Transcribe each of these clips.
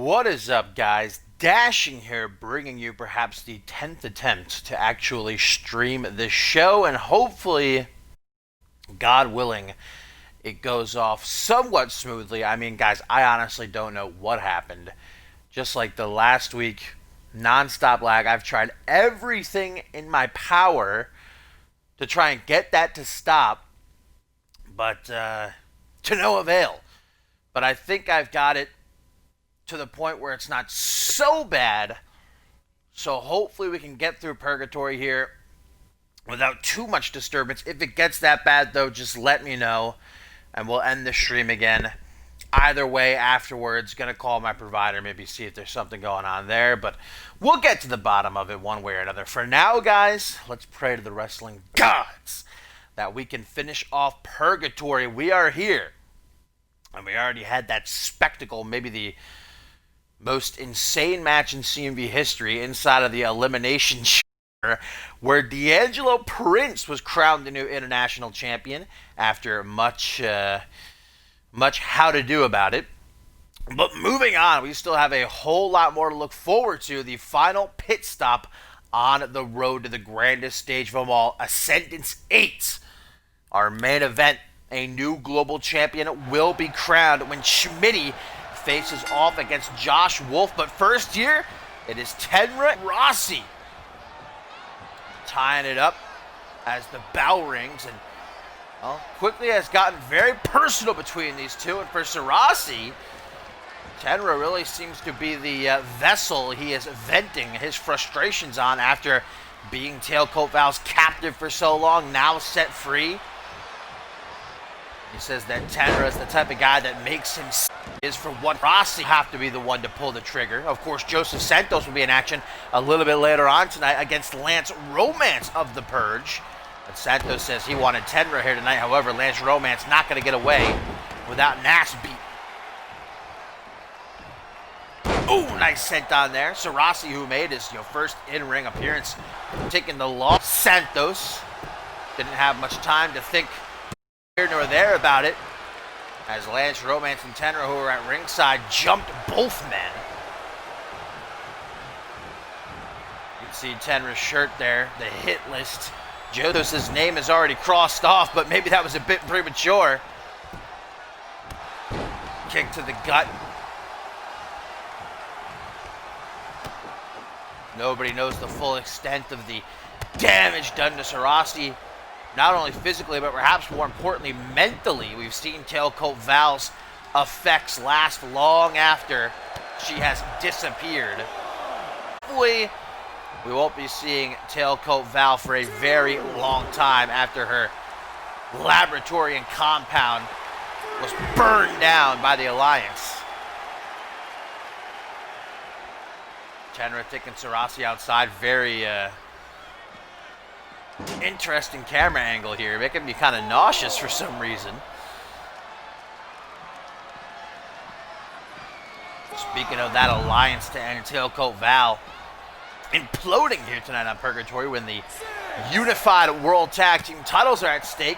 What is up, guys? Dashing here, bringing you perhaps the 10th attempt to actually stream this show, and hopefully, God willing, it goes off somewhat smoothly. I mean, guys, I honestly don't know what happened. Just like the last week, non-stop lag. I've tried everything in my power to try and get that to stop, but to no avail. But I think I've got it to the point where it's not so bad. So hopefully we can get through Purgatory here without too much disturbance. If it gets that bad, though, just let me know, and we'll end the stream again. Either way, afterwards, gonna call my provider, maybe see if there's something going on there, but we'll get to the bottom of it one way or another. For now, guys, let's pray to the wrestling gods that we can finish off Purgatory. We are here, and we already had that spectacle, maybe the most insane match in CMV history inside of the Elimination Chamber, where D'Angelo Prince was crowned the new international champion after much how to do about it. But moving on, we still have a whole lot more to look forward to. The final pit stop on the road to the grandest stage of them all, Ascendance 8. Our main event, a new global champion will be crowned when Schmitty faces off against Josh Wolf. But first here, it is Tenra Rossi tying it up as the bell rings, and quickly has gotten very personal between these two. And for Sarasi, Tenra really seems to be the vessel he is venting his frustrations on after being Tailcoat Val's captive for so long, now set free. He says that Tenra is the type of guy that makes him is for what Rossi have to be the one to pull the trigger. Of course, Joseph Santos will be in action a little bit later on tonight against Lance Romance of the Purge. But Santos says he wanted Tenra here tonight. However, Lance Romance not going to get away without an ass beat. Oh, nice sent on there. Sarasi, who made his first in-ring appearance, taking the loss. Santos didn't have much time to think here nor there about it, as Lance Romance and Tenra, who were at ringside, jumped both men. You can see Tenra's shirt there, the hit list. Josep's name is already crossed off, but maybe that was a bit premature. Kick to the gut. Nobody knows the full extent of the damage done to Sarasi, not only physically, but perhaps more importantly, mentally. We've seen Tailcoat Val's effects last long after she has disappeared. Hopefully, we won't be seeing Tailcoat Val for a very long time after her laboratory and compound was burned down by the Alliance. Tenra taking Sarasi outside. Very interesting camera angle here, making me kind of nauseous for some reason. Speaking of that Alliance to end Tailcoat Val imploding here tonight on Purgatory when the Unified World Tag Team titles are at stake.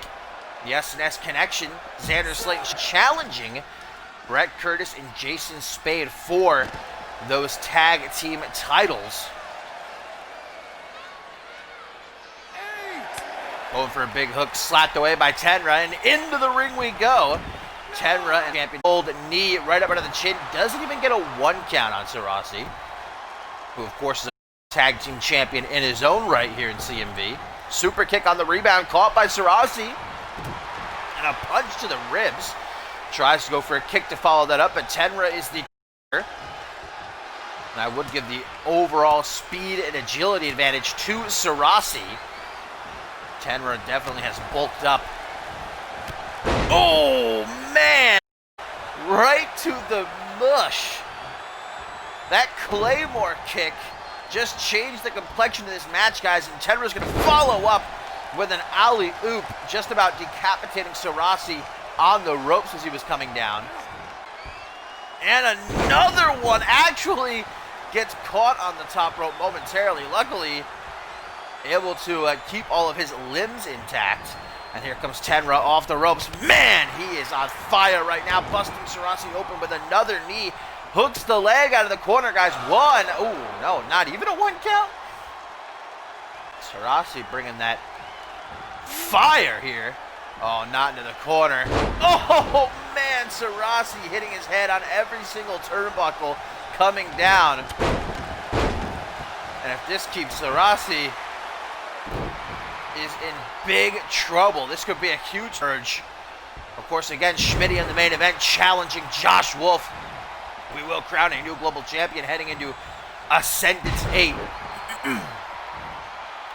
The SNS Connection, Xander Slayton challenging Brett Curtis and Jason Spade for those tag team titles. Going for a big hook, slapped away by Tenra, and into the ring we go. Tenra and champion old knee right up under the chin. Doesn't even get a 1 count on Sarasi, who of course is a tag team champion in his own right here in CMV. Super kick on the rebound, caught by Sarasi, and a punch to the ribs. Tries to go for a kick to follow that up, but Tenra is the and I would give the overall speed and agility advantage to Sarasi. Tenra definitely has bulked up. Oh, man! Right to the mush. That Claymore kick just changed the complexion of this match, guys, and Tenra's going to follow up with an alley-oop, just about decapitating Sarasi on the ropes as he was coming down. And another one actually gets caught on the top rope momentarily. Luckily, able to keep all of his limbs intact. And here comes Tenra off the ropes. Man, he is on fire right now, busting Sarasi open with another knee Hooks the leg out of the corner, guys. One. Oh, no, not even a 1 count. Sarasi bringing that fire here. Oh, not into the corner. Oh, man, Sarasi hitting his head on every single turnbuckle coming down. And if this keeps, Sarasi is in big trouble. This could be a huge urge. Of course, again, Schmitty in the main event challenging Josh Wolf. We will crown a new global champion heading into Ascendance 8. And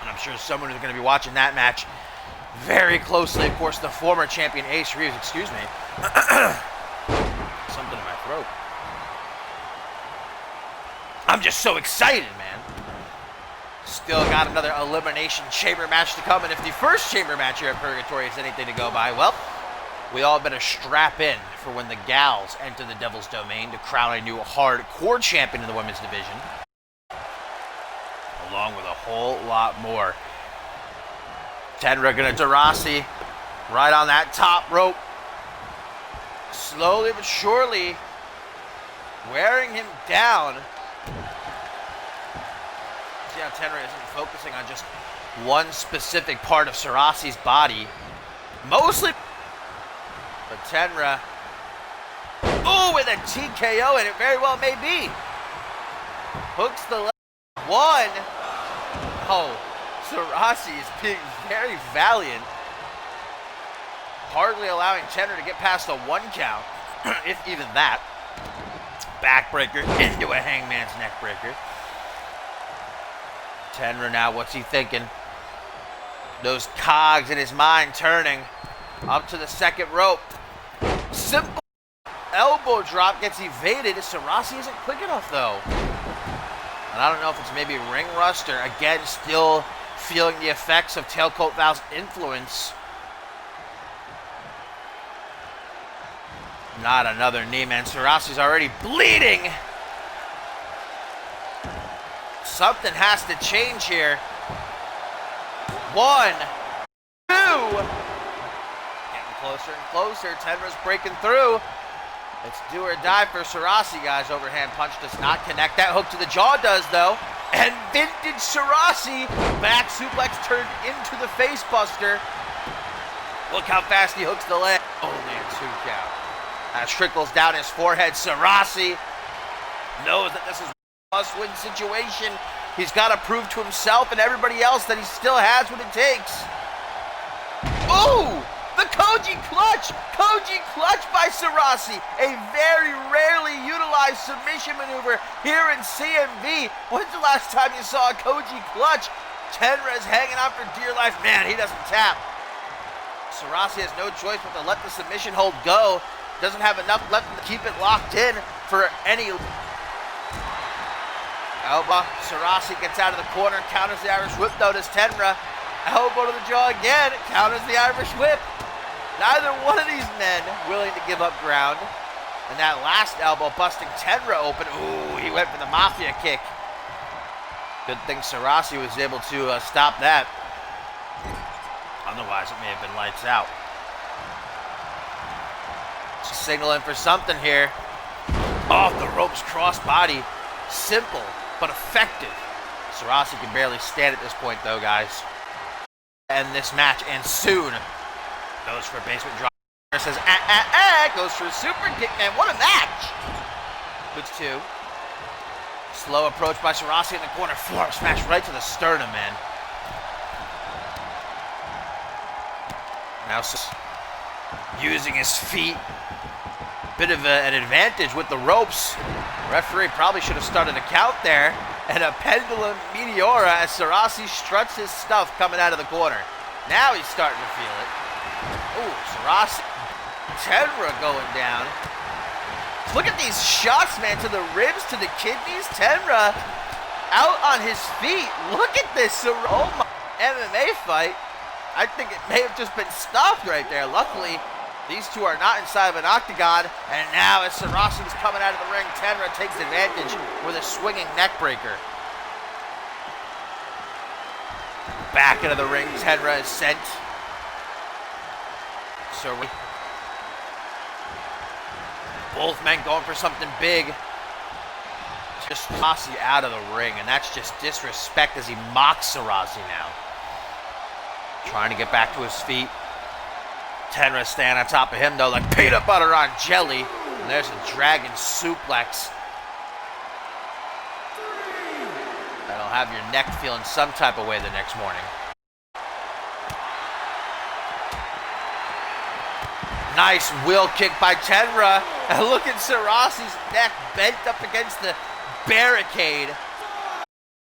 I'm sure someone is going to be watching that match very closely. Of course, the former champion Ace Reeves, excuse me. Something in my throat. I'm just so excited, man. Still got another Elimination Chamber match to come. And if the first Chamber match here at Purgatory is anything to go by, well, we all better strap in for when the gals enter the Devil's Domain to crown a new hardcore champion in the women's division. Along with a whole lot more. Tenra gonna Darasi right on that top rope. Slowly but surely wearing him down. See how Tenra isn't focusing on just one specific part of Sarasi's body. Mostly, but Tenra, ooh, with a TKO, and it very well may be. Hooks the leg. One. Oh, Sarasi is being very valiant. Hardly allowing Tenra to get past a 1 count, if even that. Backbreaker into a Hangman's neckbreaker. Tenra now, what's he thinking? Those cogs in his mind turning. Up to the second rope. Simple elbow drop gets evaded. Sarasi isn't quick enough, though. And I don't know if it's maybe ring rust or, again, still feeling the effects of Tailcoat Val's influence. Not another knee, man. Sarasi's already bleeding. Something has to change here. 1, 2. Getting closer and closer. Tenra's breaking through. It's do or die for Sarasi, guys. Overhand punch does not connect. That hook to the jaw does, though. And vintage Sarasi. Back suplex turned into the face buster. Look how fast he hooks the leg. Only a 2 count. As trickles down his forehead, Sarasi knows that this is a must-win situation. He's got to prove to himself and everybody else that he still has what it takes. Ooh! The Koji Clutch! Koji Clutch by Sarasi. A very rarely utilized submission maneuver here in CMV. When's the last time you saw a Koji Clutch? Tenra is hanging on for dear life. Man, he doesn't tap. Sarasi has no choice but to let the submission hold go. Doesn't have enough left to keep it locked in for any... Elbow. Sarasi gets out of the corner. Counters the Irish whip, though, does Tenra. Elbow to the jaw again. Counters the Irish whip. Neither one of these men willing to give up ground. And that last elbow busting Tenra open. Ooh, he went for the Mafia kick. Good thing Sarasi was able to stop that. Otherwise, it may have been lights out. Signaling for something here. Off the ropes, cross body. Simple, but effective. Sarasi can barely stand at this point, though, guys. And this match ends soon. Goes for basement drop. Says, goes for a super kick, man. What a match. Good 2. Slow approach by Sarasi in the corner. Forearm smash right to the sternum, man. Now using his feet. Bit of an advantage with the ropes. Referee probably should have started a count there. And a pendulum meteora as Sarasi struts his stuff coming out of the corner. Now he's starting to feel it. Ooh, Sarasi. Tenra going down. Look at these shots, man, to the ribs, to the kidneys. Tenra out on his feet. Look at this. Oh, my MMA fight. I think it may have just been stopped right there. Luckily, these two are not inside of an octagon. And now as Sarasi was coming out of the ring, Tenra takes advantage with a swinging neck breaker. Back into the ring, Tenra is sent. Both men going for something big. just Sarasi out of the ring, and that's just disrespect as he mocks Sarasi now. Trying to get back to his feet. Tenra staying on top of him, though, like peanut butter on jelly. And there's a dragon suplex. That'll have your neck feeling some type of way the next morning. Nice wheel kick by Tenra. And look at Sarasi's neck bent up against the barricade.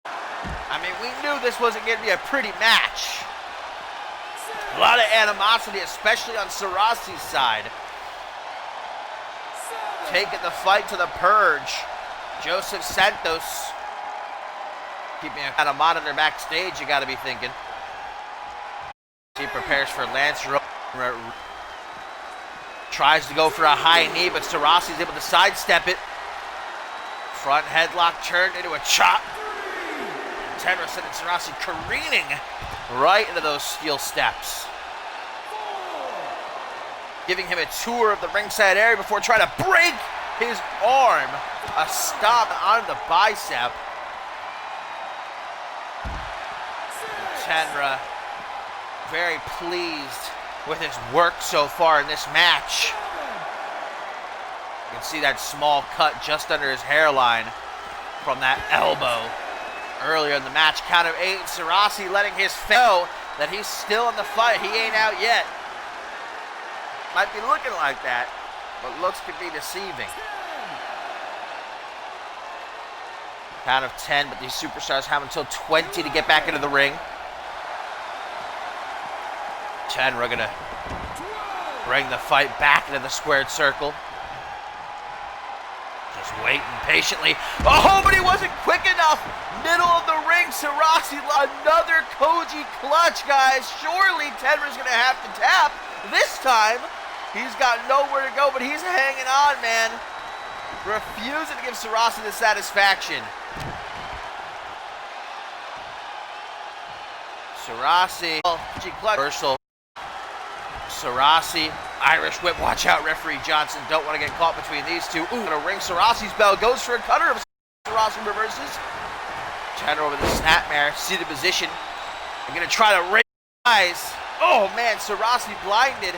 I mean, we knew this wasn't going to be a pretty match. A lot of animosity, especially on Sarasi's side. Taking the fight to the Purge. Joseph Santos. Keeping a kind of monitor backstage, you got to be thinking. He prepares for Lance. Tries to go for a high knee, but Sarasi's able to sidestep it. Front headlock turned into a chop. Tenra sending Sarasi careening right into those steel steps. Giving him a tour of the ringside area before trying to break his arm. A stop on the bicep. Tenra very pleased with his work so far in this match. You can see that small cut just under his hairline from that elbow earlier in the match. Count of 8. Sarasi letting his fan know that he's still in the fight. He ain't out yet. Might be looking like that, but looks could be deceiving. Count of 10, but these superstars have until 20 to get back into the ring. Tenra gonna bring the fight back into the squared circle. Just waiting patiently. Oh, but he wasn't quick enough. Middle of the ring, Sarasi, another Koji clutch, guys. Surely Tenra's gonna have to tap. This time, he's got nowhere to go, but he's hanging on, man. Refusing to give Sarasi the satisfaction. Sarasi, reversal. Sarasi, Irish whip. Watch out, referee Johnson. Don't want to get caught between these two. Ooh, gonna ring Sarasi's bell. Goes for a cutter. Sarasi reverses. Tenra over the snapmare. See the position. I'm gonna try to raise eyes. Oh man, Sarasi blinded.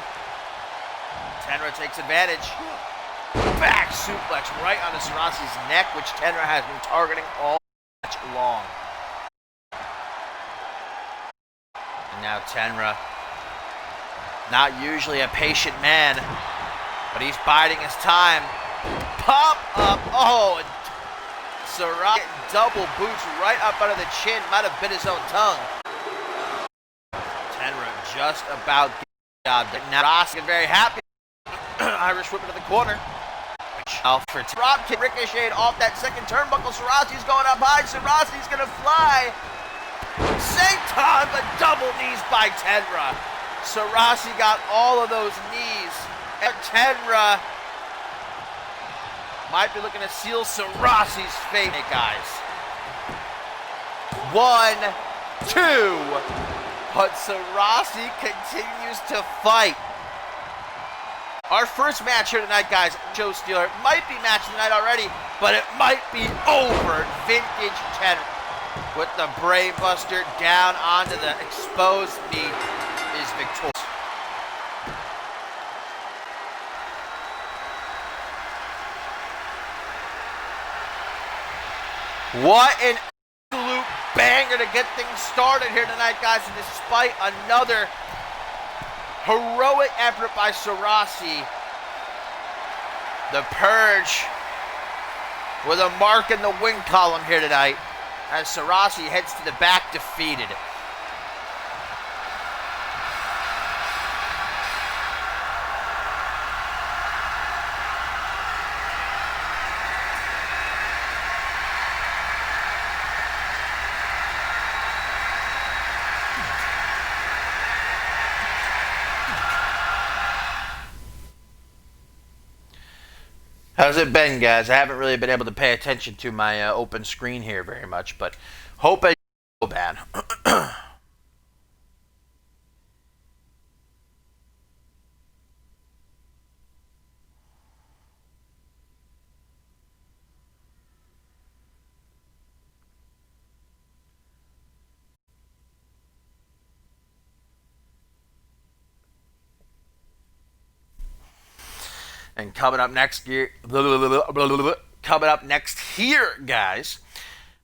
Tenra takes advantage. Back suplex right onto Sarasi's neck, which Tenra has been targeting all match long. And now Tenra, not usually a patient man, but he's biding his time. Pop up. Oh, Sarasi double boots right up under the chin. Might have bit his own tongue. Tenra just about the job. Now Sarasi very happy. Irish whip into the corner. For drop kick ricocheted off that second turnbuckle. Sarasi's going up high. Sarasi's gonna fly. Same time, but double knees by Tenra. Sarasi got all of those knees. And Tenra might be looking to seal Sarasi's fate, guys. 1, 2. But Sarasi continues to fight. Our first match here tonight, guys, Joe Steeler, might be match of the night already, but it might be over. Vintage Tenra with the brainbuster down onto the exposed knee is victorious. What an absolute banger to get things started here tonight, guys, and despite another heroic effort by Sarasi, the Purge with a mark in the win column here tonight as Sarasi heads to the back defeated. How's it been, guys? I haven't really been able to pay attention to my open screen here very much, but hope I don't go bad. And coming up next here, guys,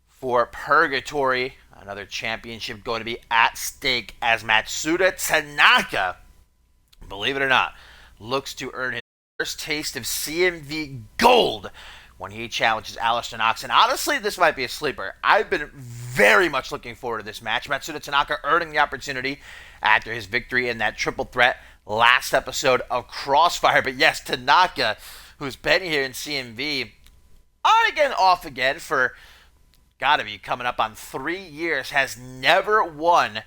for Purgatory, another championship going to be at stake as Matsuda Tanaka, believe it or not, looks to earn his first taste of CMV gold when he challenges Alistair Knox. And honestly, this might be a sleeper. I've been very much looking forward to this match. Matsuda Tanaka earning the opportunity after his victory in that triple threat last episode of Crossfire. But yes, Tanaka, who's been here in CMV on again, off again for gotta be coming up on 3 years, has never won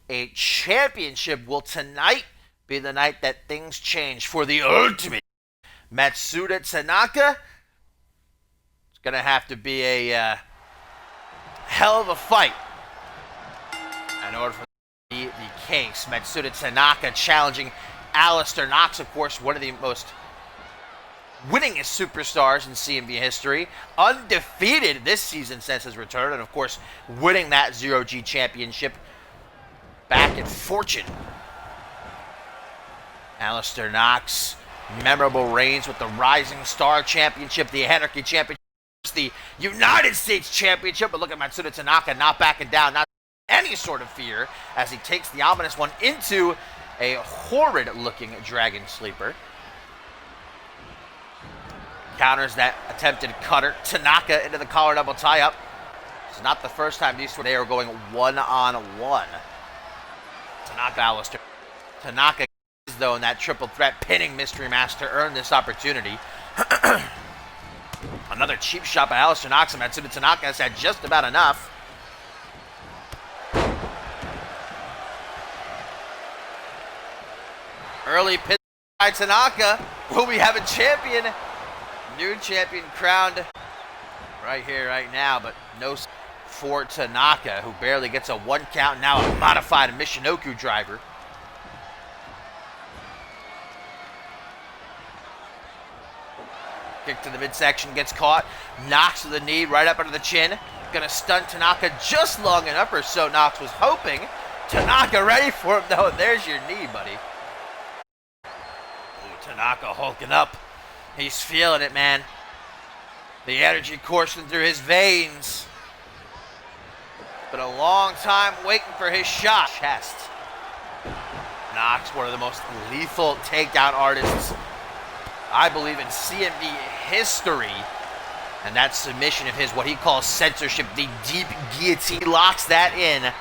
a championship. Will tonight be the night that things change for the ultimate Matsuda Tanaka? It's gonna have to be a hell of a fight in order for that to be the case. Matsuda Tanaka challenging Alistair Knox, of course, one of the most winningest superstars in CMV history, undefeated this season since his return, and of course winning that Zero-G championship back in Fortune. Alistair Knox, memorable reigns with the Rising Star Championship, the Anarchy Championship, the United States Championship, but look at Matsuda Tanaka not backing down, not any sort of fear, as he takes the ominous one into a horrid-looking Dragon Sleeper. Counters that attempted cutter. Tanaka into the collar double tie-up. It's not the first time these two are going one-on-one. Tanaka, Alistair. Tanaka, though, in that triple threat, pinning Mystery Master, earned this opportunity. Another cheap shot by Alistair Knox, and Matsuda Tanaka has had just about enough. Early pin by Tanaka. Will we have a champion? New champion crowned right here, right now, but no for Tanaka, who barely gets a 1 count, now a modified Michinoku driver. Kick to the midsection, gets caught, knocks to the knee, right up under the chin. Gonna stun Tanaka just long enough, or so Knox was hoping. Tanaka ready for him, though. There's your knee, buddy. Ooh, Tanaka hulking up. He's feeling it, man. The energy coursing through his veins. Been a long time waiting for his shot. Chest. Knox, one of the most lethal takedown artists, I believe, in CMV history. And that submission of his, what he calls censorship, the deep guillotine, locks that in.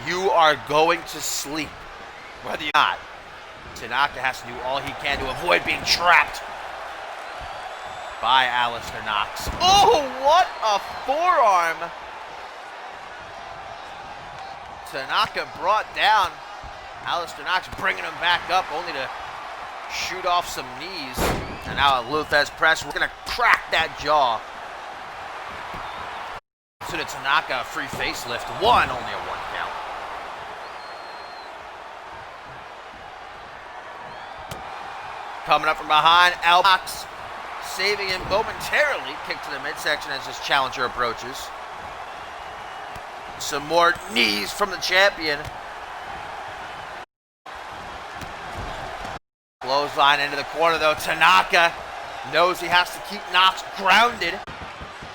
You are going to sleep, whether you're not. Tanaka has to do all he can to avoid being trapped by Alistair Knox. Oh, what a forearm! Tanaka brought down Alistair Knox, bringing him back up, only to shoot off some knees. And now a Luthez press, we're gonna crack that jaw. So to Tanaka, a free facelift, only a 1 count. Coming up from behind, Knox saving him momentarily. Kick to the midsection as his challenger approaches. Some more knees from the champion. Clothesline into the corner, though. Tanaka knows he has to keep Knox grounded.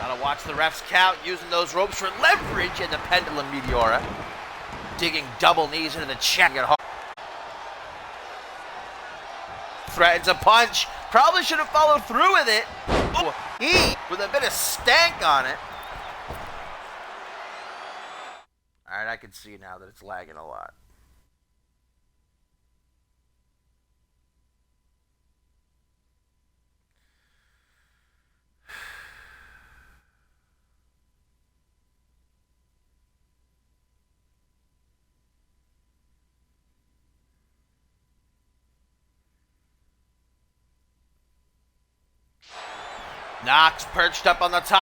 Gotta watch the refs count, using those ropes for leverage in the Pendulum Meteora. Digging double knees into the chest. Threatens a punch. Probably should have followed through with it. Oh, with a bit of stank on it. Alright, I can see now that it's lagging a lot. Knox perched up on the top,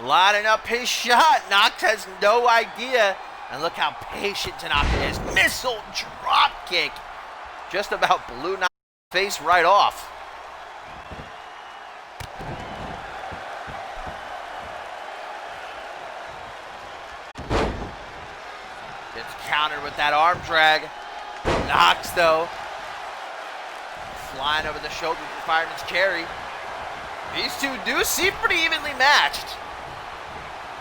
lining up his shot. Knox has no idea. And look how patient Tanaka is. Missile drop kick. Just about blew Knox's face right off. Gets countered with that arm drag. Knox, though, flying over the shoulder with the fireman's carry. These two do seem pretty evenly matched.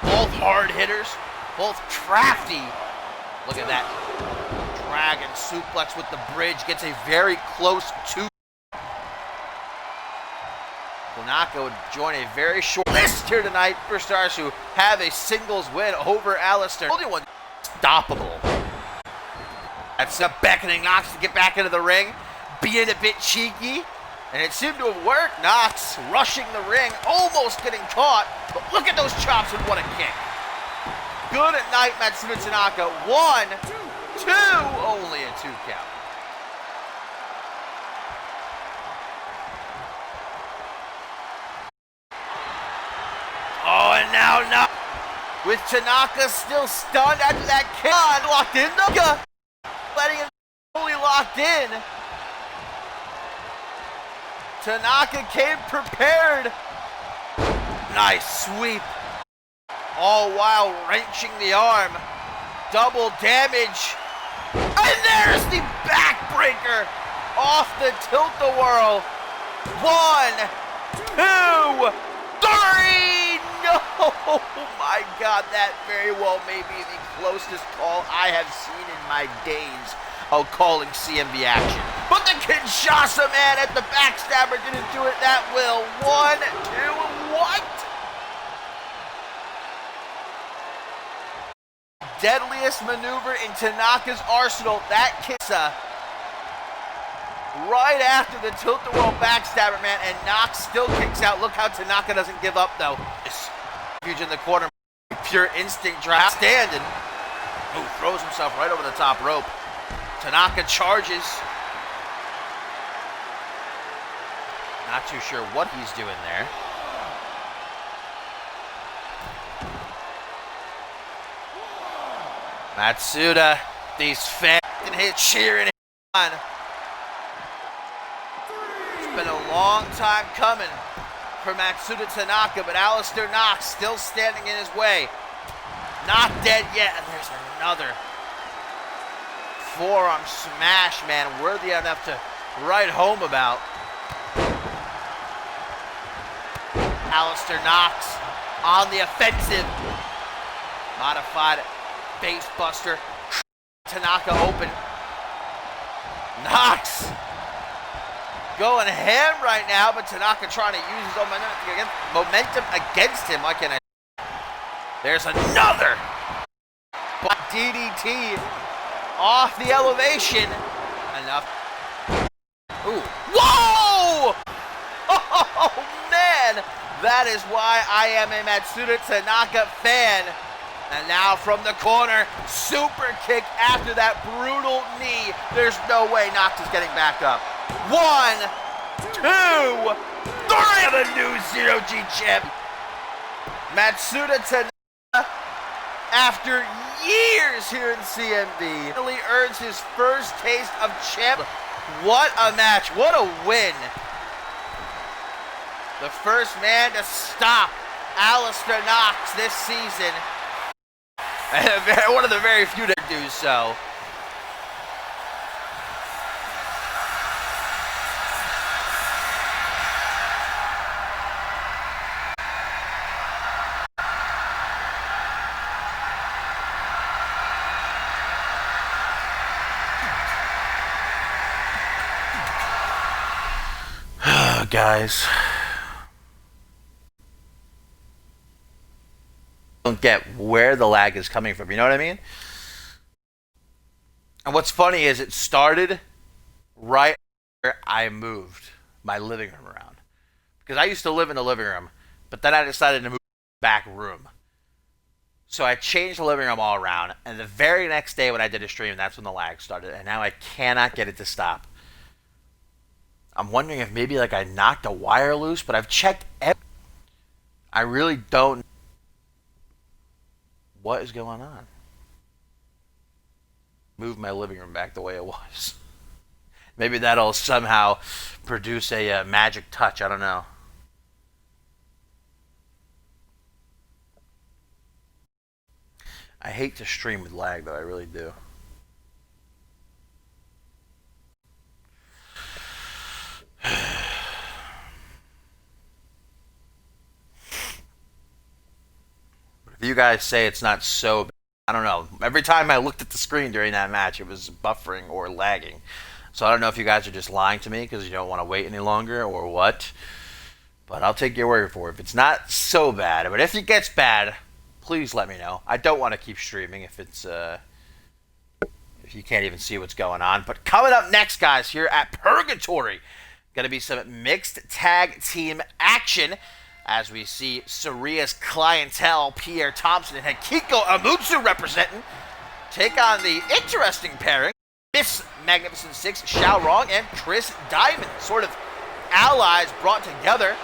Both hard hitters, both crafty. Look at that. Dragon suplex with the bridge, gets a very close two. Tanaka would join a very short list here tonight for stars who have a singles win over Alistair. The only one stoppable. That's up beckoning Knox to get back into the ring, being a bit cheeky, and it seemed to have worked. Knox rushing the ring, almost getting caught, but look at those chops and what a kick. Good at night, Matsuda Tanaka. 1, 2, only a 2 count. Oh, and now with Tanaka still stunned after that kick. Locked in, letting him fully locked in. Tanaka came prepared. Nice sweep. All while wrenching the arm. Double damage. And there's the backbreaker off the tilt-a-whirl. 1, 2, 3. No! Oh my God, that very well may be the closest call I have seen in my days of calling CMV action. But the Kinshasa man at the backstabber didn't do it that well. 1, 2, what? Deadliest maneuver in Tanaka's arsenal. That kicks right after the tilt-a-whirl backstabber, man, and Knox still kicks out. Look how Tanaka doesn't give up, though. Huge in the corner, pure instinct drive, standing. Ooh, throws himself right over the top rope. Tanaka charges. Not too sure what he's doing there. Matsuda, these fans can hit cheering on. It's been a long time coming for Matsuda Tanaka, but Alistair Knox still standing in his way. Not dead yet, and there's another forearm smash, man, worthy enough to write home about. Alistair Knox on the offensive. Modified face buster. Tanaka open. Knox going ham right now, but Tanaka trying to use his own momentum against him. Why can't I? There's another DDT off the elevation. Enough. Ooh. Whoa! Oh, man! That is why I am a Matsuda Tanaka fan. And now from the corner, super kick after that brutal knee. There's no way Knox is getting back up. 1, 2, 3. The new Zero-G champ. Matsuda Tanaka, after years here in CMV, finally earns his first taste of champ. What a match. What a win. The first man to stop Alistair Knox this season. One of the very few to do so. Guys, don't get where the lag is coming from, you know what I mean? And what's funny is it started right where I moved my living room around, because I used to live in the living room, but then I decided to move back room, so I changed the living room all around, and the very next day when I did a stream, that's when the lag started, and now I cannot get it to stop. I'm wondering if maybe like I knocked a wire loose, but I've checked I really don't know what is going on. Move my living room back the way it was. Maybe that'll somehow produce a magic touch. I don't know. I hate to stream with lag, though. I really do. You guys say it's not so bad. I don't know. Every time I looked at the screen during that match, it was buffering or lagging. So I don't know if you guys are just lying to me because you don't want to wait any longer or what. But I'll take your word for it. If it's not so bad, but if it gets bad, please let me know. I don't want to keep streaming if it's if you can't even see what's going on. But coming up next, guys, here at Purgatory, gonna be some mixed tag team action as we see Saria's clientele, Pierre Thompson and Hekiko Amutsu representing, take on the interesting pairing, Miss Magnificent Six, Xiao Rong and Chris Diamond, sort of allies brought together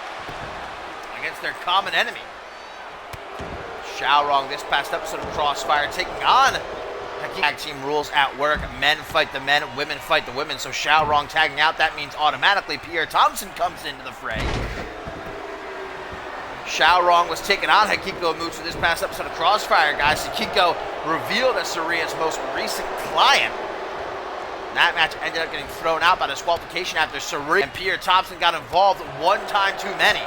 against their common enemy. Xiao Rong this past episode of Crossfire taking on tag team rules at work. Men fight the men, women fight the women. So Xiao Rong tagging out, that means automatically Pierre Thompson comes into the fray. Xiao Rong was taking on Hekiko Amutsu this past episode of Crossfire, guys. Hekiko revealed as Saria's most recent client. That match ended up getting thrown out by disqualification after Saria and Pierre Thompson got involved one time too many.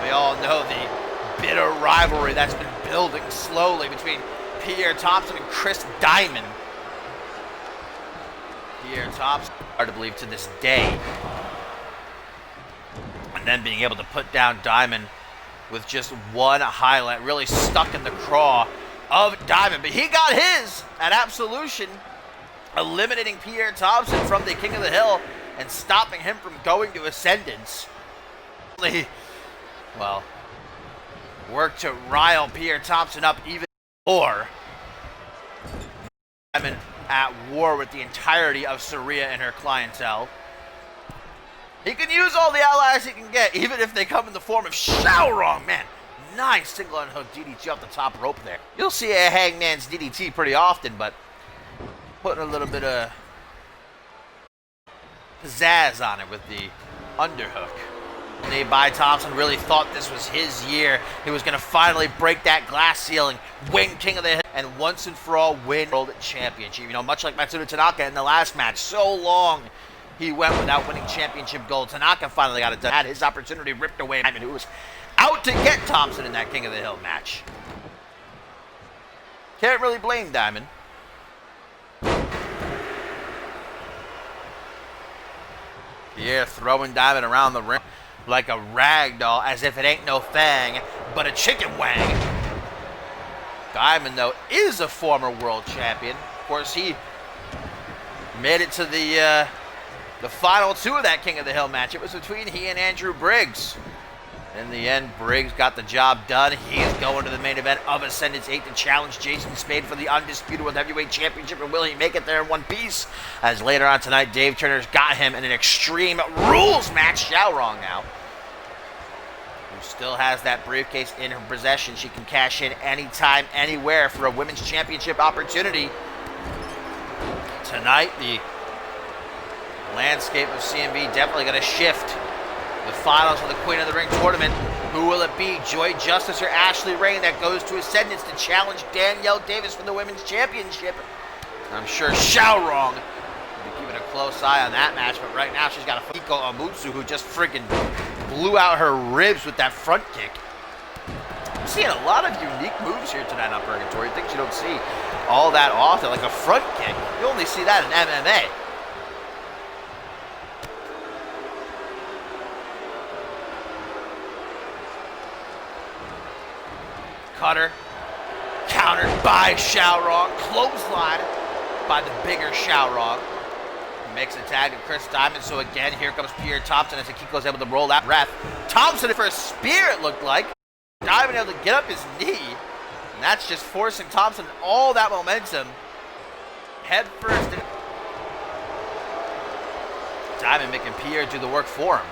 We all know the bitter rivalry that's been building slowly between Pierre Thompson and Chris Diamond. Pierre Thompson, hard to believe to this day. And then being able to put down Diamond with just one highlight, really stuck in the craw of Diamond. But he got his at Absolution, eliminating Pierre Thompson from the King of the Hill and stopping him from going to Ascendance. Well, worked to rile Pierre Thompson up even more. Diamond at war with the entirety of Saria and her clientele. He can use all the allies he can get, even if they come in the form of Xiao Rong. Man, nice single unhook DDT off the top rope there. You'll see a Hangman's DDT pretty often, but putting a little bit of pizzazz on it with the underhook. By Thompson really thought this was his year. He was going to finally break that glass ceiling, win King of the Hill, and once and for all win World Championship. You know, much like Matsuda Tanaka in the last match, so long he went without winning championship gold. Tanaka finally got it done. Had his opportunity ripped away. I mean, who was out to get Thompson in that King of the Hill match. Can't really blame Diamond. Pierre throwing Diamond around the ring like a rag doll, as if it ain't no thang, but a chicken wang. Diamond, though, is a former world champion. Of course, he made it to the final two of that King of the Hill match. It was between he and Andrew Briggs. In the end, Briggs got the job done. He's going to the main event of Ascendance 8 to challenge Jason Spade for the undisputed World Heavyweight Championship. And will he make it there in one piece? As later on tonight, Dave Turner's got him in an Extreme Rules match. Xiao Rong now, who still has that briefcase in her possession. She can cash in anytime, anywhere for a Women's Championship opportunity. Tonight, the landscape of CMV definitely going to shift. The finals of the Queen of the Ring tournament. Who will it be? Joy Justice or Ashley Rain that goes to Ascendance to challenge Danielle Davis for the Women's Championship? I'm sure Xiao Rong will be keeping a close eye on that match, but right now she's got a Hekiko Amutsu who just freaking blew out her ribs with that front kick. I'm seeing a lot of unique moves here tonight on Purgatory. Things you don't see all that often, like a front kick. You only see that in MMA. Cutter, countered by Xiao Rong, clothesline by the bigger Xiao Rong. He makes a tag to Chris Diamond, so again, here comes Pierre Thompson as Hekiko's able to roll that ref. Thompson for a spear, it looked like. Diamond able to get up his knee, and that's just forcing Thompson all that momentum. Head first. Diamond making Pierre do the work for him.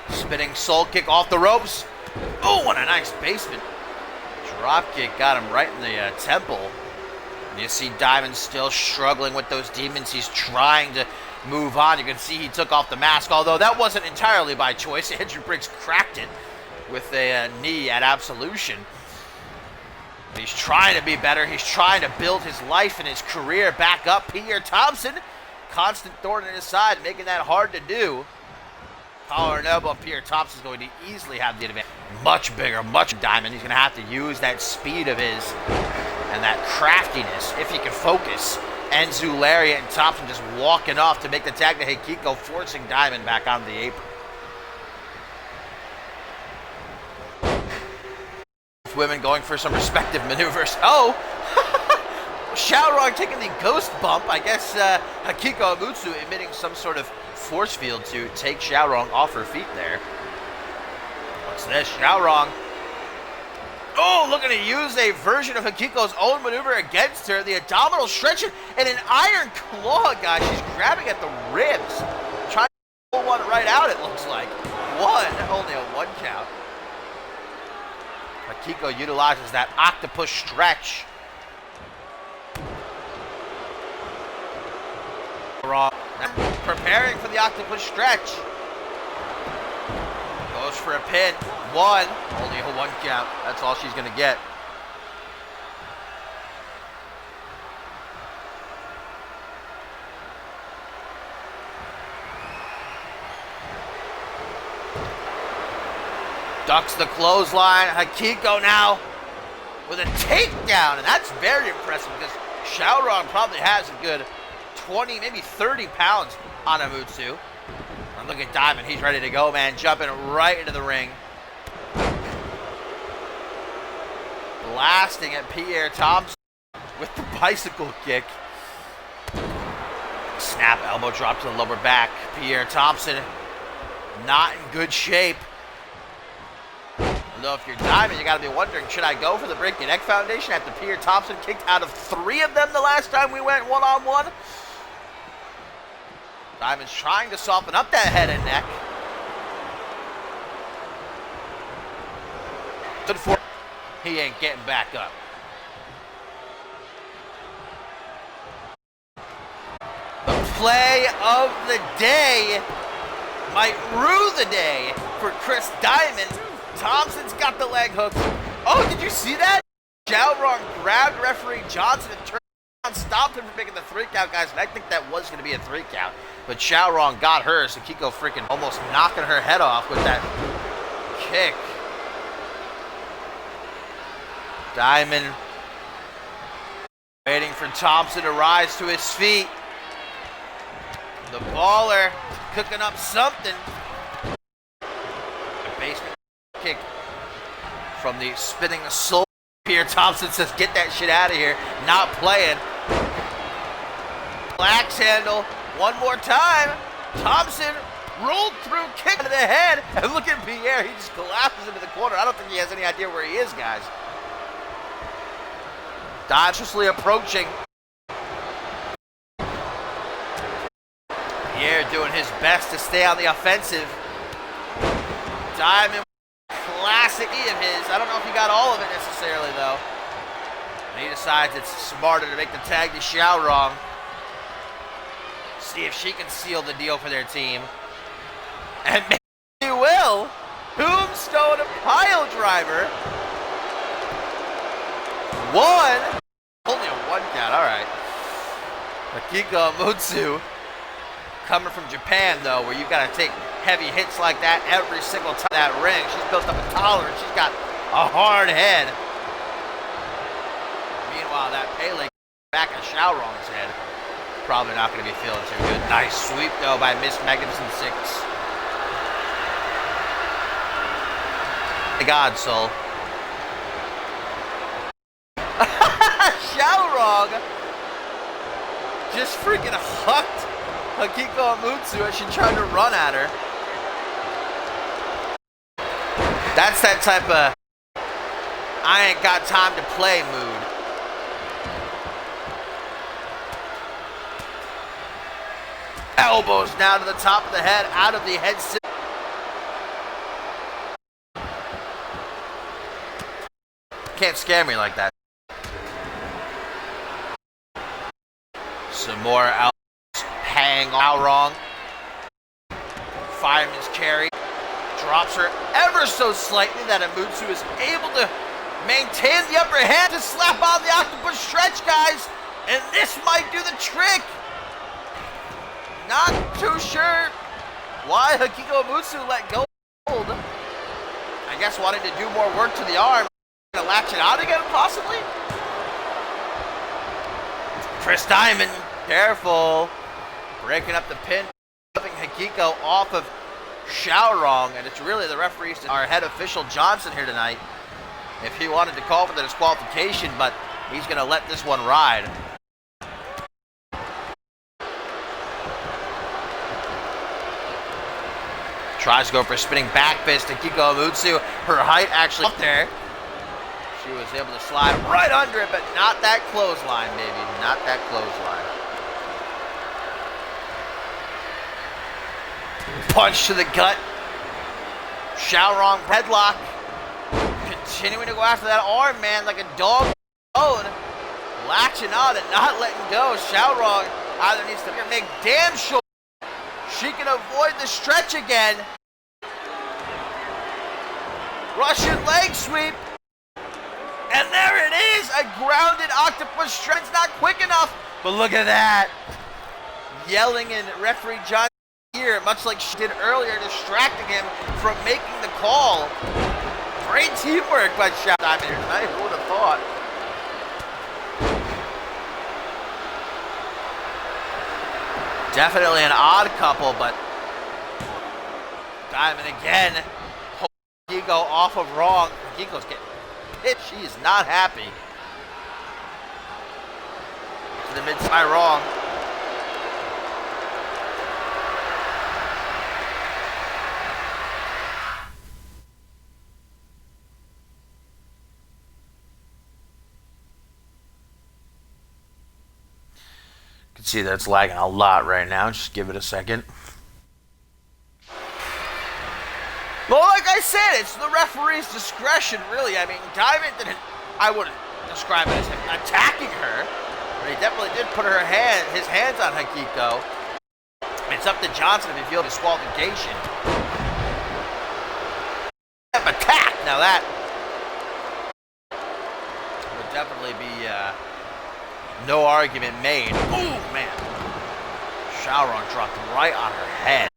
Spinning soul kick off the ropes. Oh, what a nice basement. Drop kick got him right in the temple. And you see Diamond still struggling with those demons. He's trying to move on. You can see he took off the mask, although that wasn't entirely by choice. Andrew Briggs cracked it with a knee at Absolution. He's trying to be better. He's trying to build his life and his career back up. Pierre Thompson, constant thorn in his side, making that hard to do. Collar and elbow. Pierre Thompson's going to easily have the advantage. Much bigger, much Diamond. He's going to have to use that speed of his and that craftiness if he can focus. Enzu, Lariat, and Thompson just walking off to make the tag to Hikiko, forcing Diamond back on the apron. Women going for some respective maneuvers. Oh! Xiaorong taking the ghost bump. I guess Hikiko Amutsu emitting some sort of force field to take Xiaorong off her feet there. What's this? Xiaorong. Oh, looking to use a version of Hikiko's own maneuver against her. The abdominal stretch and an iron claw, guys. She's grabbing at the ribs. Trying to pull one right out, it looks like. Only a 1 count. Hikiko utilizes that octopus stretch. Preparing for the octopus stretch. Goes for a pin. Only a 1 count. That's all she's going to get. Ducks the clothesline. Hikiko now with a takedown. And that's very impressive because Xiaorong probably has a good 20, maybe 30 pounds on Amutsu. And look at Diamond. He's ready to go, man. Jumping right into the ring. Blasting at Pierre Thompson with the bicycle kick. Snap elbow drop to the lower back. Pierre Thompson not in good shape. Although if you're Diamond, you got to be wondering, should I go for the break your neck foundation after Pierre Thompson kicked out of 3 of them the last time we went one-on-one? Diamond's trying to soften up that head and neck. He ain't getting back up. The play of the day might rue the day for Chris Diamond. Thompson's got the leg hook. Oh, did you see that? Xiaorong grabbed referee Johnson and turned around, stopped him from making the 3 count, guys. And I think that was going to be a 3 count. But Xiaorong got hers. So Kiko freaking almost knocking her head off with that kick. Diamond waiting for Thompson to rise to his feet. The baller cooking up something. The basement kick from the spinning soul. Pierre Thompson says, get that shit out of here. Not playing. Axe handle. One more time. Thompson rolled through, kick to the head. And look at Pierre. He just collapses into the corner. I don't think he has any idea where he is, guys. Dodgiously approaching. Pierre doing his best to stay on the offensive. Diamond, classic E of his. I don't know if he got all of it necessarily, though. And he decides it's smarter to make the tag to Xiaorong. See if she can seal the deal for their team. And maybe he will. Tombstone pile driver. 1. Only a 1 count, all right. Hikiko Amutsu coming from Japan, though, where you've got to take heavy hits like that every single time that ring. She's built up a tolerance. She's got a hard head. Meanwhile, that Pele back at Xiaorong's head. Probably not going to be feeling too good. Nice sweep, though, by Miss Magnificent 6. My God, Soul. Xiaorong just freaking hucked Hikiko Amutsu as she tried to run at her. That's that type of I ain't got time to play mood. Elbows now to the top of the head, out of the head. Can't scare me like that. Some more elbows. Hang out wrong. Fireman's carry. Drops her ever so slightly that Amutsu is able to maintain the upper hand to slap on the octopus stretch, guys. And this might do the trick. Not too sure Why Hikiko Mutsu let go? I guess wanting to do more work to the arm. Gonna latch it out again, possibly? Chris Diamond, careful. Breaking up the pin, flipping Hikiko off of Xiaorong, and it's really the referees, our head official Johnson here tonight, if he wanted to call for the disqualification, but he's gonna let this one ride. Tries to go for a spinning back fist to Hikiko Mutsu. Her height actually up there. She was able to slide right under it, but not that clothesline, baby. Not that clothesline. Punch to the gut. Xiaorong headlock. Continuing to go after that arm, man, like a dog. Latching on and not letting go. Xiaorong either needs to make damn sure she can avoid the stretch again. Russian leg sweep. And there it is, a grounded octopus stretch. It's not quick enough, but look at that. Yelling in referee John's ear, much like she did earlier, distracting him from making the call. Great teamwork by Xiao Diamond here tonight. Who would have thought? Definitely an odd couple, but Diamond again. Hikiko off of wrong. Hikiko's getting hit. She is not happy. To the mid-side wrong. You can see that it's lagging a lot right now. Just give it a second. Well, like I said, it's the referee's discretion, really. I mean, Diamond didn't, I wouldn't describe it as him attacking her, but he definitely did put his hands on Hikiko. It's up to Johnson if he feels disqualification. Attack! Now that would definitely be no argument made. Ooh, man. Xiaorong dropped right on her head.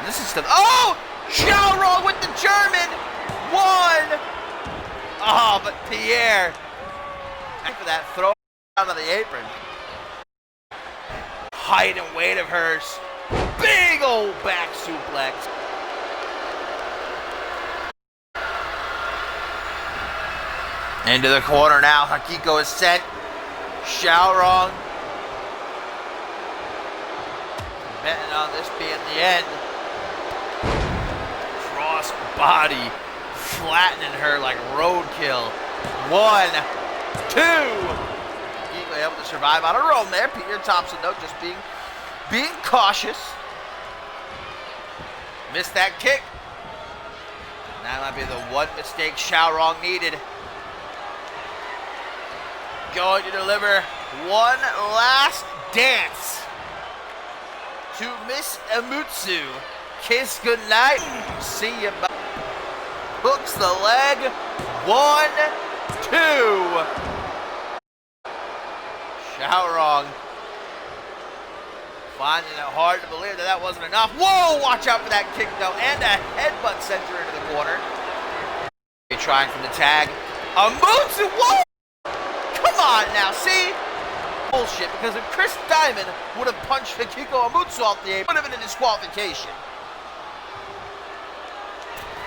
This is the... Oh! Xiaorong with the German! One! Oh, but Pierre. After that throw down on the apron. Height and weight of hers. Big old back suplex. Into the corner now. Hikiko is sent. Xiaorong. Betting on this being the end. Cross body. Flattening her like roadkill. 1, 2. Hikiko able to survive on her own there. Peter Thompson, though, just being cautious. Missed that kick. That might be the one mistake Xiaorong needed. Going to deliver one last dance to Miss Mutsu. Kiss goodnight. See you. Hooks the leg. 1, 2. Xiaorong finding it hard to believe that wasn't enough. Whoa! Watch out for that kick though, and a headbutt sends her into the corner. Trying from the tag. Mutsu. Whoa! Come on now, see? Bullshit, because if Chris Diamond would have punched Hikiko Mutsu off the apron, it would have been a disqualification.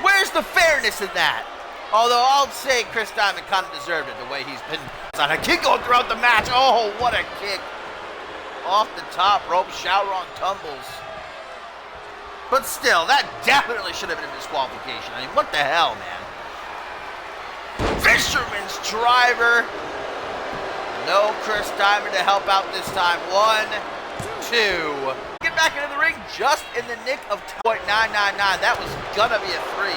Where's the fairness in that? Although I'll say Chris Diamond kind of deserved it, the way he's been on Hikiko throughout the match. Oh, what a kick. Off the top rope, Xiaorong tumbles. But still, that definitely should have been a disqualification. I mean, what the hell, man? Fisherman's driver. No Chris Diamond to help out this time. 1, 2. Get back into the ring just in the nick of 0.999. That was gonna be a 3.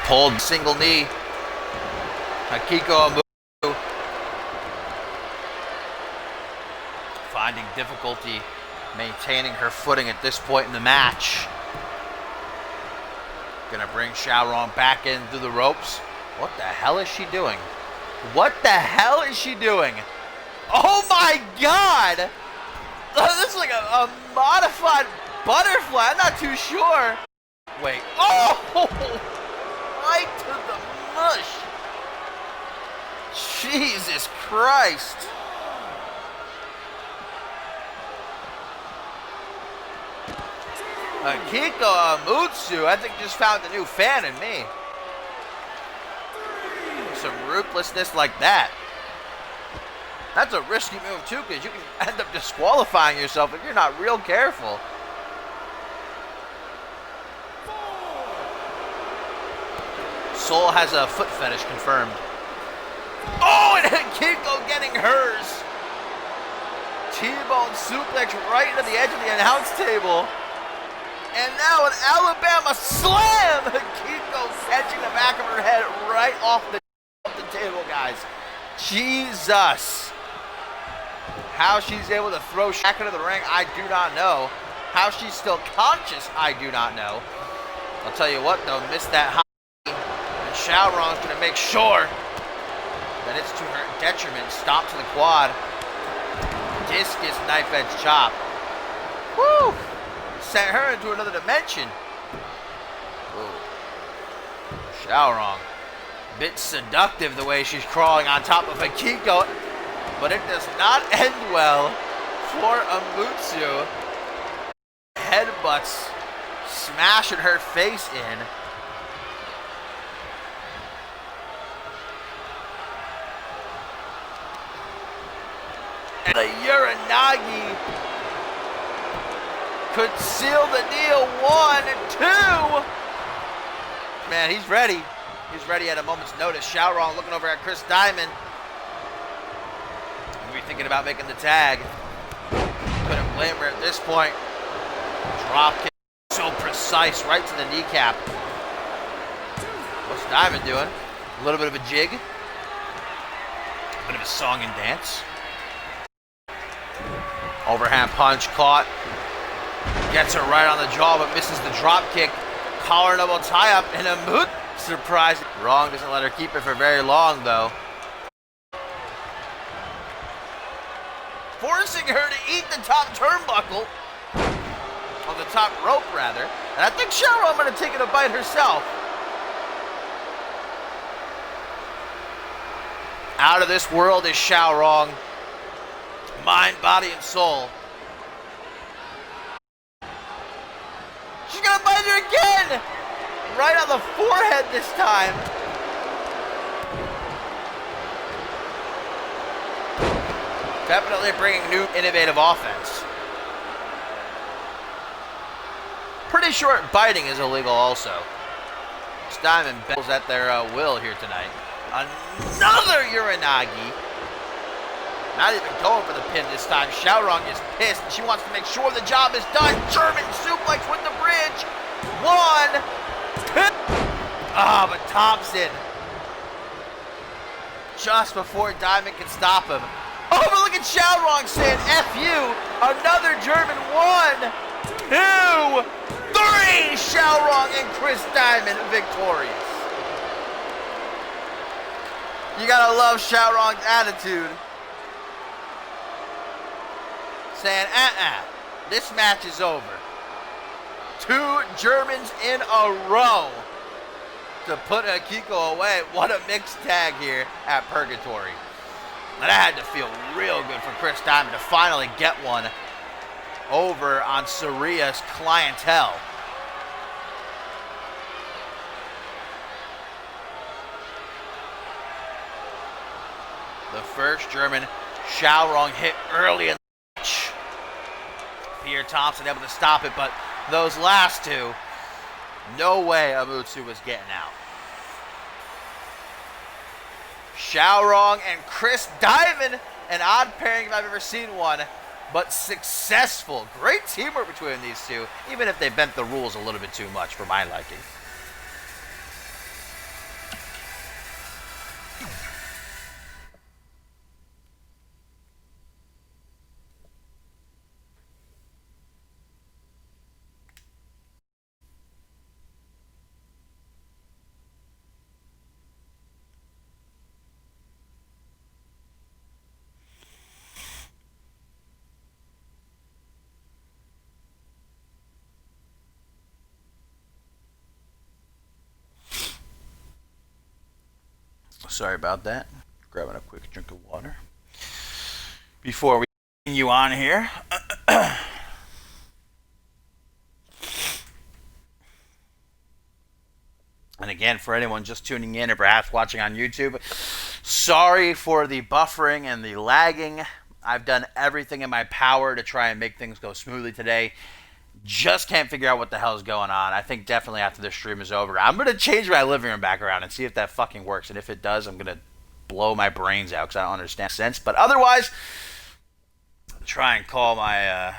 Pulled single knee. Hikiko Mutsu finding difficulty maintaining her footing at this point in the match. Gonna bring Xiaorong back in through the ropes. What the hell is she doing? What the hell is she doing? Oh my god! This is like a modified butterfly. I'm not too sure. Wait. Oh! Right to the mush. Jesus Christ. Akiko Mutsu, I think, just found a new fan in me. Some ruthlessness like that. That's a risky move, too, because you can end up disqualifying yourself if you're not real careful. Soul has a foot fetish confirmed. Oh, and Akiko getting hers. T-bone suplex right into the edge of the announce table. And now an Alabama slam! Akiko catching the back of her head right off the table, guys. Jesus. How she's able to throw Shaq into the ring, I do not know. How she's still conscious, I do not know. I'll tell you what, though, missed that high. And Xiaorong's going to make sure that it's to her detriment. Stomp to the quad. Discus knife edge chop. Woo! Sent her into another dimension. Ooh. Xiaorong. Bit seductive the way she's crawling on top of Akiko. But it does not end well for Amutsu. Headbutts smashing her face in. And the Uranagi could seal the deal. 1, 2. Man, he's ready. He's ready at a moment's notice. Xiaorong looking over at Chris Diamond. Maybe thinking about making the tag. Couldn't blame her at this point. Drop kick. So precise. Right to the kneecap. What's Diamond doing? A little bit of a jig. A bit of a song and dance. Overhand punch caught. Gets her right on the jaw, but misses the drop kick. Collar and elbow tie up, and a moot surprise. Wrong doesn't let her keep it for very long, though. Forcing her to eat the top turnbuckle. On the top rope, rather. And I think Xiaorong might have taken a bite herself. Out of this world is Xiaorong. Mind, body, and soul. She's gonna bite her again! Right on the forehead this time. Definitely bringing new innovative offense. Pretty sure biting is illegal also. Diamond bells at their will here tonight. Another Uranagi. Not even going for the pin this time. Xiaorong is pissed. She wants to make sure the job is done. German suplex with the bridge. 1, 2. Ah, but Thompson. Just before Diamond can stop him. Oh, but look at Xiaorong saying, F you. Another German. 1, 2, 3. Xiaorong and Chris Diamond victorious. You gotta love Xiaorong's attitude. Saying, this match is over. 2 Germans in a row to put Akiko away. What a mixed tag here at Purgatory. And that had to feel real good for Chris Diamond to finally get one over on Saria's clientele. The first German Xiaorong hit early in the match. Pierre Thompson able to stop it, but those last 2, no way Amutsu was getting out. Xiaorong and Chris Diamond, an odd pairing if I've ever seen one, but successful. Great teamwork between these two, even if they bent the rules a little bit too much for my liking. Sorry about that. Grabbing a quick drink of water before we continue on here. And again, for anyone just tuning in or perhaps watching on YouTube, sorry for the buffering and the lagging. I've done everything in my power to try and make things go smoothly today. Just can't figure out what the hell is going on. I think definitely after this stream is over, I'm going to change my living room background and see if that fucking works. And if it does, I'm going to blow my brains out because I don't understand sense. But otherwise, try and call my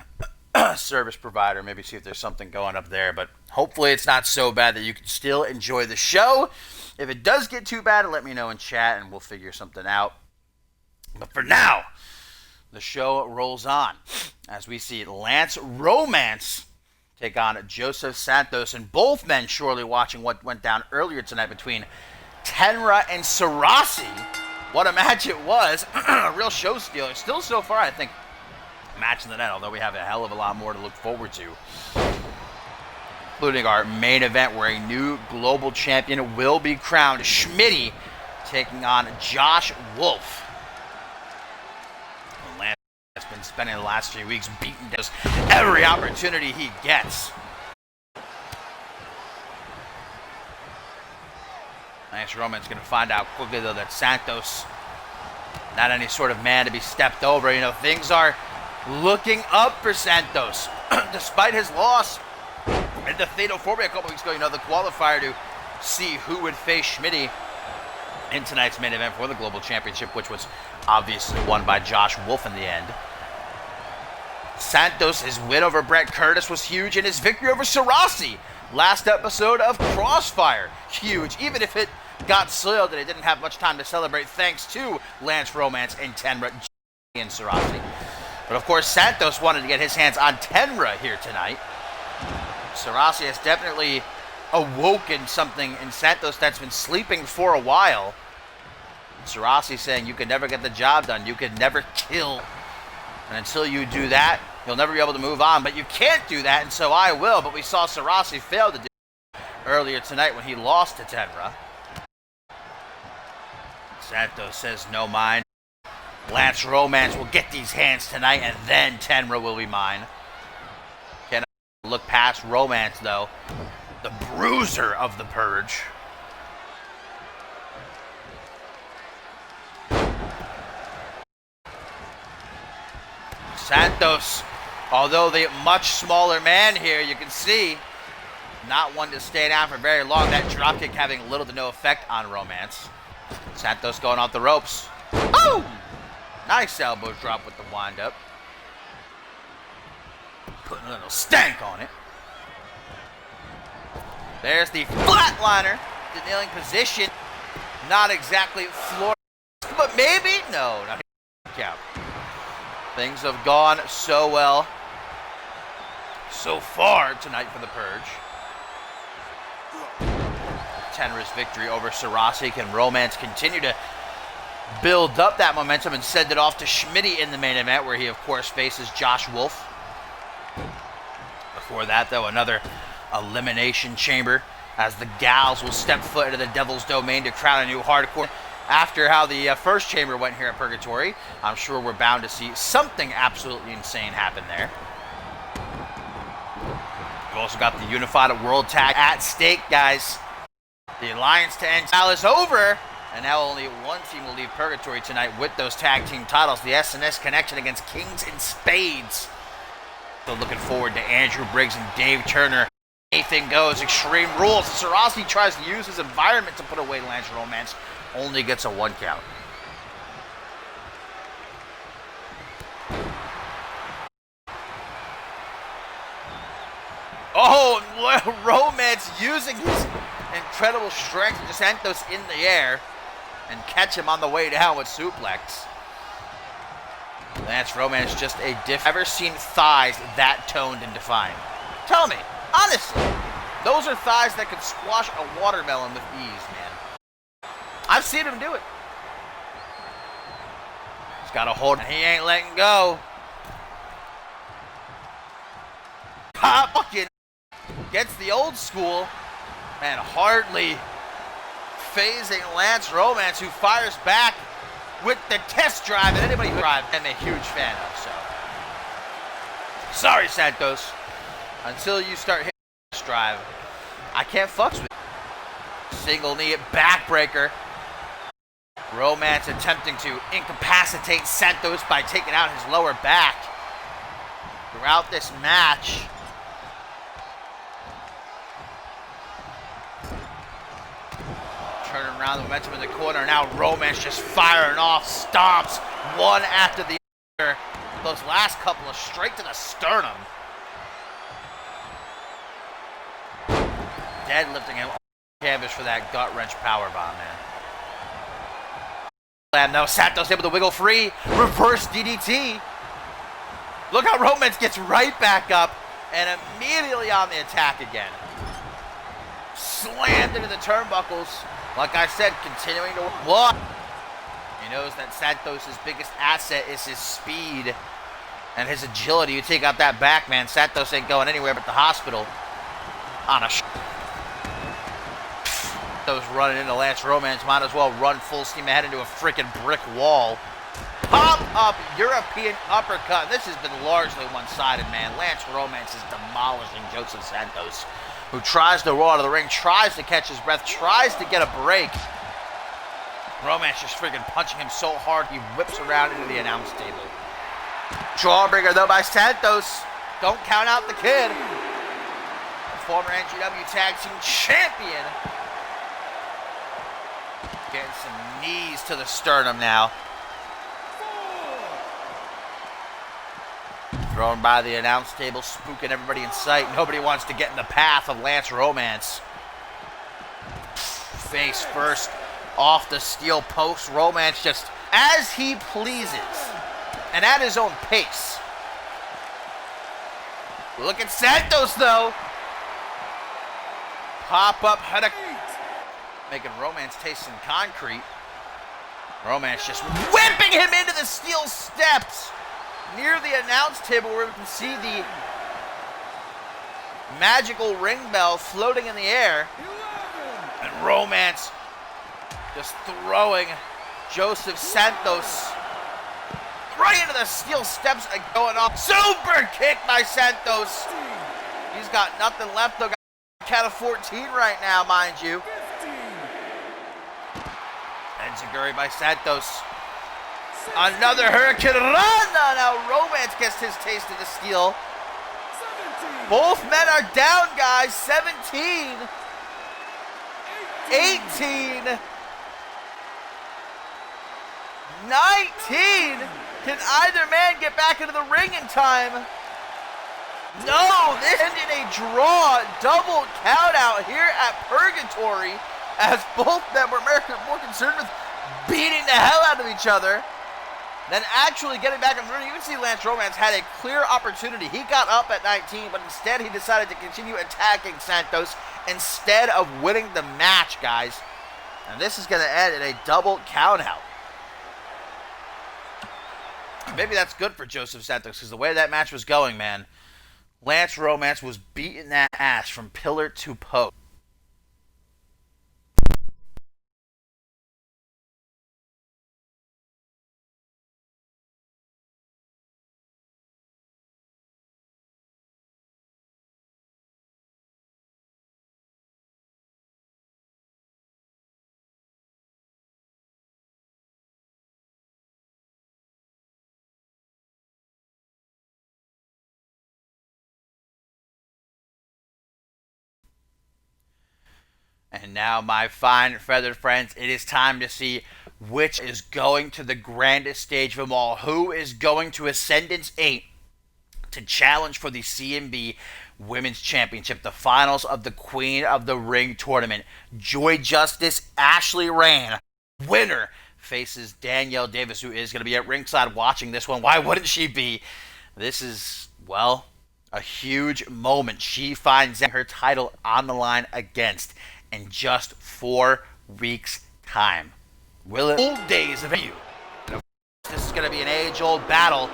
service provider, maybe see if there's something going up there. But hopefully it's not so bad that you can still enjoy the show. If it does get too bad, let me know in chat and we'll figure something out. But for now, the show rolls on as we see Lance Romance take on Joseph Santos, and both men surely watching what went down earlier tonight between Tenra and Sarasi. What a match it was. A real show stealer. Still so far, I think, match in the net, although we have a hell of a lot more to look forward to, including our main event where a new global champion will be crowned. Schmitty taking on Josh Wolf. Lance has been spending the last few weeks beating just every opportunity he gets. Lance Roman's going to find out quickly, though, that Santos, not any sort of man to be stepped over. You know, things are looking up for Santos. Despite his loss in the Fatal 4-Way a couple weeks ago, you know, the qualifier to see who would face Schmitty in tonight's main event for the Global Championship, which was obviously won by Josh Wolf in the end. Santos, his win over Brett Curtis was huge, and his victory over Sarasi last episode of Crossfire, huge, even if it got soiled and it didn't have much time to celebrate thanks to Lance Romance and Tenra and Sarasi. But of course, Santos wanted to get his hands on Tenra here tonight. Sarasi has definitely awoken something in Santos that's been sleeping for a while. Sarasi saying you can never get the job done, you can never kill. And until you do that, you'll never be able to move on. But you can't do that, and so I will. But we saw Sarasi fail to do it earlier tonight when he lost to Tenra. Santos says no mind. Lance Romance will get these hands tonight, and then Tenra will be mine. Cannot look past Romance, though. The bruiser of the Purge. Santos, although the much smaller man here, you can see, not one to stay down for very long. That dropkick having little to no effect on Romance. Santos going off the ropes. Oh! Nice elbow drop with the wind-up. Putting a little stank on it. There's the flatliner. The kneeling position. Not exactly floor, but maybe? No, not count. Things have gone so well so far tonight for the Purge. Tenra's victory over Sarasi. Can Romance continue to build up that momentum and send it off to Schmitty in the main event, where he, of course, faces Josh Wolf. Before that, though, another elimination chamber as the gals will step foot into the Devil's Domain to crown a new hardcore. After how the first chamber went here at Purgatory, I'm sure we're bound to see something absolutely insane happen there. We've also got the Unified World Tag at stake, guys. The Alliance to End is over, and now only one team will leave Purgatory tonight with those tag team titles. The SNS Connection against Kings in Spades. So looking forward to Andrew Briggs and Dave Turner. Anything goes, Extreme Rules. Sarasi tries to use his environment to put away Lance Romance. Only gets a 1 count. Oh, Romance using his incredible strength to just Santos in the air and catch him on the way down with suplex. Lance Romance just a diff. Ever seen thighs that toned and defined? Tell me, honestly, those are thighs that could squash a watermelon with ease, man. I've seen him do it. He's got a hold, and he ain't letting go. Fucking gets the old school, and hardly phasing Lance Romance, who fires back with the test drive, and anybody who drive, I'm a huge fan of, so. Sorry, Santos. Until you start hitting the test drive, I can't fucks with you. Single knee backbreaker. Romance attempting to incapacitate Santos by taking out his lower back. Throughout this match, turning around the momentum in the corner. Now Romance just firing off stomps, one after the other. Those last couple are straight to the sternum. Deadlifting him on canvas for that gut wrench powerbomb, man. Now Santos able to wiggle free, reverse DDT. Look how Romance gets right back up and immediately on the attack again. Slammed into the turnbuckles. Like I said, continuing to walk. He knows that Santos' biggest asset is his speed and his agility. You take out that back, man, Santos ain't going anywhere but the hospital. On a Santos running into Lance Romance, might as well run full steam ahead into a freaking brick wall. Pop-up European uppercut. This has been largely one-sided, man. Lance Romance is demolishing Joseph Santos, who tries to roll out of the ring, tries to catch his breath, tries to get a break. Romance just freaking punching him so hard, he whips around into the announce table. Jawbreaker, though, by Santos. Don't count out the kid. The former NGW Tag Team Champion. Getting some knees to the sternum now. Thrown by the announce table, spooking everybody in sight. Nobody wants to get in the path of Lance Romance. Face first off the steel post. Romance just as he pleases and at his own pace. Look at Santos, though. Pop-up head, making Romance taste some concrete. Romance just whipping him into the steel steps near the announce table, where we can see the magical ring bell floating in the air. And Romance just throwing Joseph Santos right into the steel steps and going off. Super kick by Santos. He's got nothing left, though. Got a count of 14 right now, mind you. Enziguri by Santos. Another Hurricane Rana. Now Romance gets his taste of the steel. 17. Both men are down, guys. 17. 18. 19. Can either man get back into the ring in time? No, this ended a draw. Double count out here at Purgatory, as both men were more concerned with beating the hell out of each other than actually getting back in the ring. You can see Lance Romance had a clear opportunity. He got up at 19, but instead he decided to continue attacking Santos instead of winning the match, guys. And this is going to end in a double countout. Maybe that's good for Joseph Santos, because the way that match was going, man, Lance Romance was beating that ass from pillar to post. And now, my fine feathered friends, it is time to see which is going to the grandest stage of them all. Who is going to Ascendance 8 to challenge for the CMV Women's Championship, the finals of the Queen of the Ring tournament. Joy Justice, Ashley Rain, winner, faces Danielle Davis, who is going to be at ringside watching this one. Why wouldn't she be? This is, well, a huge moment. She finds her title on the line against in just 4 weeks' time. Will it old days of you? This is going to be an age-old battle.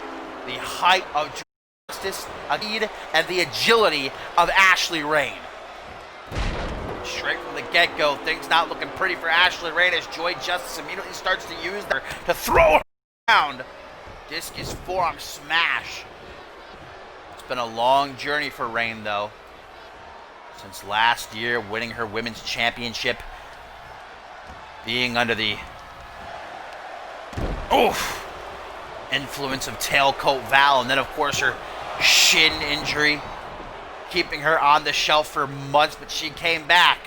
The height of justice, speed, and the agility of Ashley Rain. straight from the get-go. Things not looking pretty for Ashley Rain as Joy Justice immediately starts to use her to throw her around. Discus forearm smash. It's been a long journey for Rain, though. Since last year, winning her women's championship, being under the influence of tailcoat Val, and then of course her shin injury, keeping her on the shelf for months, but she came back.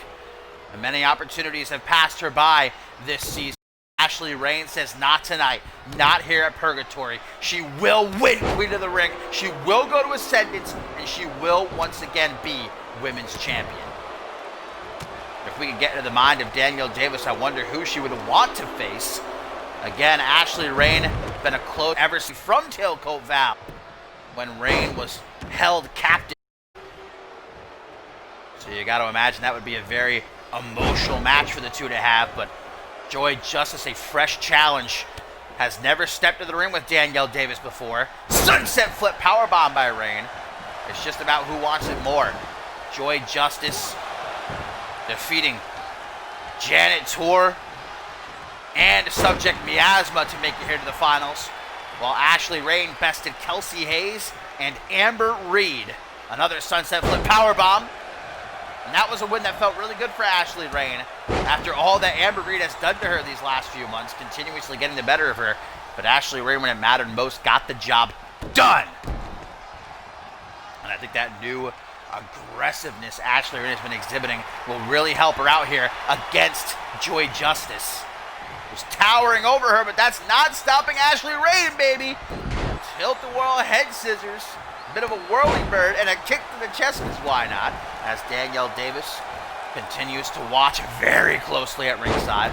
And many opportunities have passed her by this season. Ashley Rain says, not tonight, not here at Purgatory. She will win Queen of the Ring. She will go to Ascendance, and she will once again be Women's Champion. If we could get into the mind of Danielle Davis, I wonder who she would want to face. Again, Ashley Rain been a close ever since from Tailcoat Val when Rain was held captive. So you got to imagine that would be a very emotional match for the two to have, but Joy Justice, a fresh challenge, has never stepped to the ring with Danielle Davis before. Sunset flip powerbomb by Rain. It's just about who wants it more. Joy Justice defeating Janet Tor and subject Miasma to make it here to the finals, while Ashley Rain bested Kelsey Hayes and Amber Reed. Another sunset flip powerbomb. And that was a win that felt really good for Ashley Rain after all that Amber Reed has done to her these last few months, continuously getting the better of her. But Ashley Rain, when it mattered most, got the job done. And I think that new aggressiveness Ashley Rain has been exhibiting will really help her out here against Joy Justice, who's towering over her, but that's not stopping Ashley Rain, baby. Tilt-a-whirl head scissors. Bit of a whirly bird and a kick to the chest, because why not? As Danielle Davis continues to watch very closely at ringside.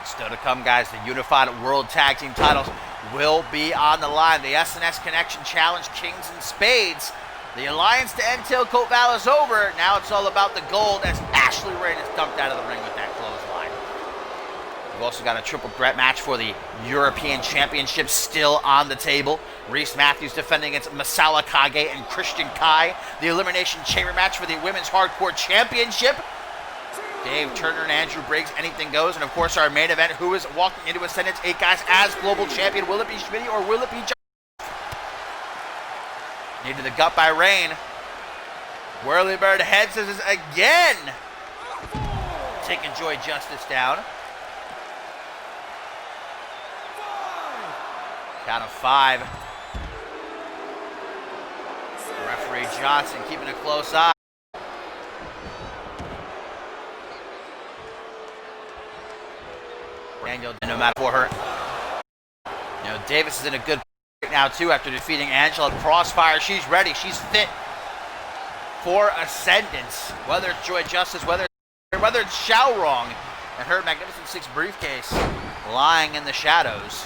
Still to come, guys, the Unified World Tag Team titles will be on the line. The SNS Connection Challenge, Kings and Spades. The alliance to end Tailcoat Val is over. Now it's all about the gold as Ashley Rain is dumped out of the ring with that clothesline. We've also got a triple threat match for the European Championship still on the table. Reese Matthews defending against Masala Kage and Christian Kai. The Elimination Chamber match for the Women's Hardcore Championship. Dave Turner and Andrew Briggs, anything goes. And of course our main event, who is walking into Ascendance 8 guys as Global Champion. Will it be Schmitty or will it be John? Knee to the gut by Rain. Whirly Bird head scissors again. Taking Joy Justice down. Count of 5. Referee Johnson keeping a close eye. Daniel, no matter for her. You know, Davis is in a good right now too after defeating Angela Crossfire. She's ready. She's fit for Ascendance. Whether it's Joy Justice, whether it's Xiaorong and her Magnificent Six briefcase lying in the shadows.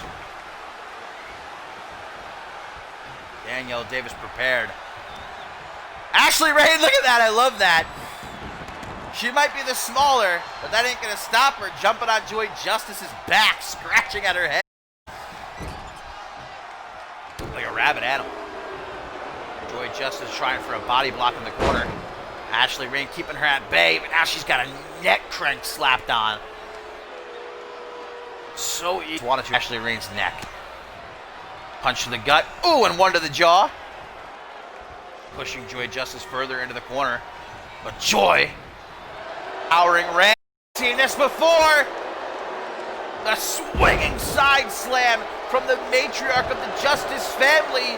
Danielle Davis prepared. Ashley Rain, look at that. I love that. She might be the smaller, but that ain't going to stop her jumping on Joy Justice's back, scratching at her head. Like a rabid animal. Joy Justice trying for a body block in the corner. Ashley Rain keeping her at bay, but now she's got a neck crank slapped on. So easy. Wanted to Ashley Rain's neck. Punch to the gut. Ooh, and one to the jaw. Pushing Joy Justice further into the corner. But Joy, powering Rain. Seen this before. The swinging side slam from the matriarch of the Justice family.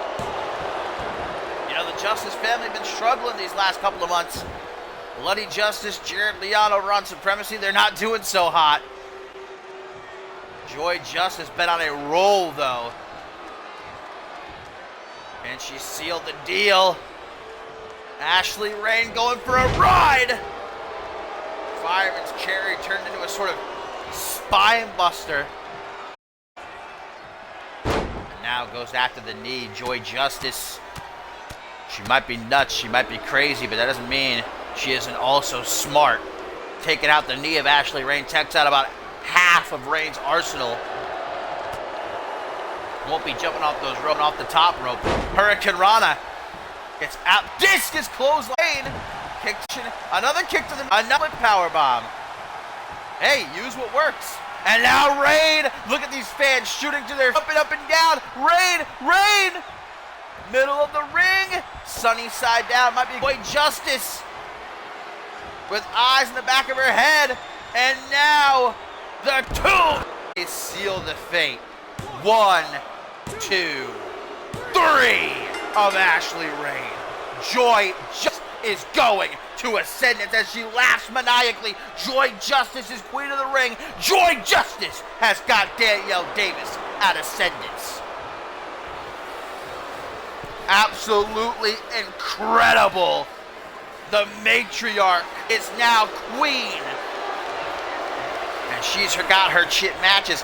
You know, the Justice family have been struggling these last couple of months. Bloody Justice, Jared Leon over on Supremacy, they're not doing so hot. Joy Justice been on a roll, though. And she sealed the deal. Ashley Rain going for a ride. Fireman's carry turned into a sort of spine buster. And now goes after the knee. Joy Justice. She might be nuts, she might be crazy, but that doesn't mean she isn't also smart. Taking out the knee of Ashley Rain takes out about half of Rain's arsenal. Won't be jumping off those ropes, off the top rope. Hurricane Rana gets out. Discus clothesline. Kick, another kick to the, another power bomb. Hey, use what works. And now Rain, look at these fans shooting to their up and down. Rain, middle of the ring, sunny side down, might be Joy Justice with eyes in the back of her head. And now the two is seal the fate. 1, 2, 3 of Ashley Rain. Joy just is going to Ascendance as she laughs maniacally. Joy Justice is queen of the ring. Joy Justice has got Danielle Davis at Ascendance. Absolutely incredible. The matriarch is now queen. And she's got her chip matches.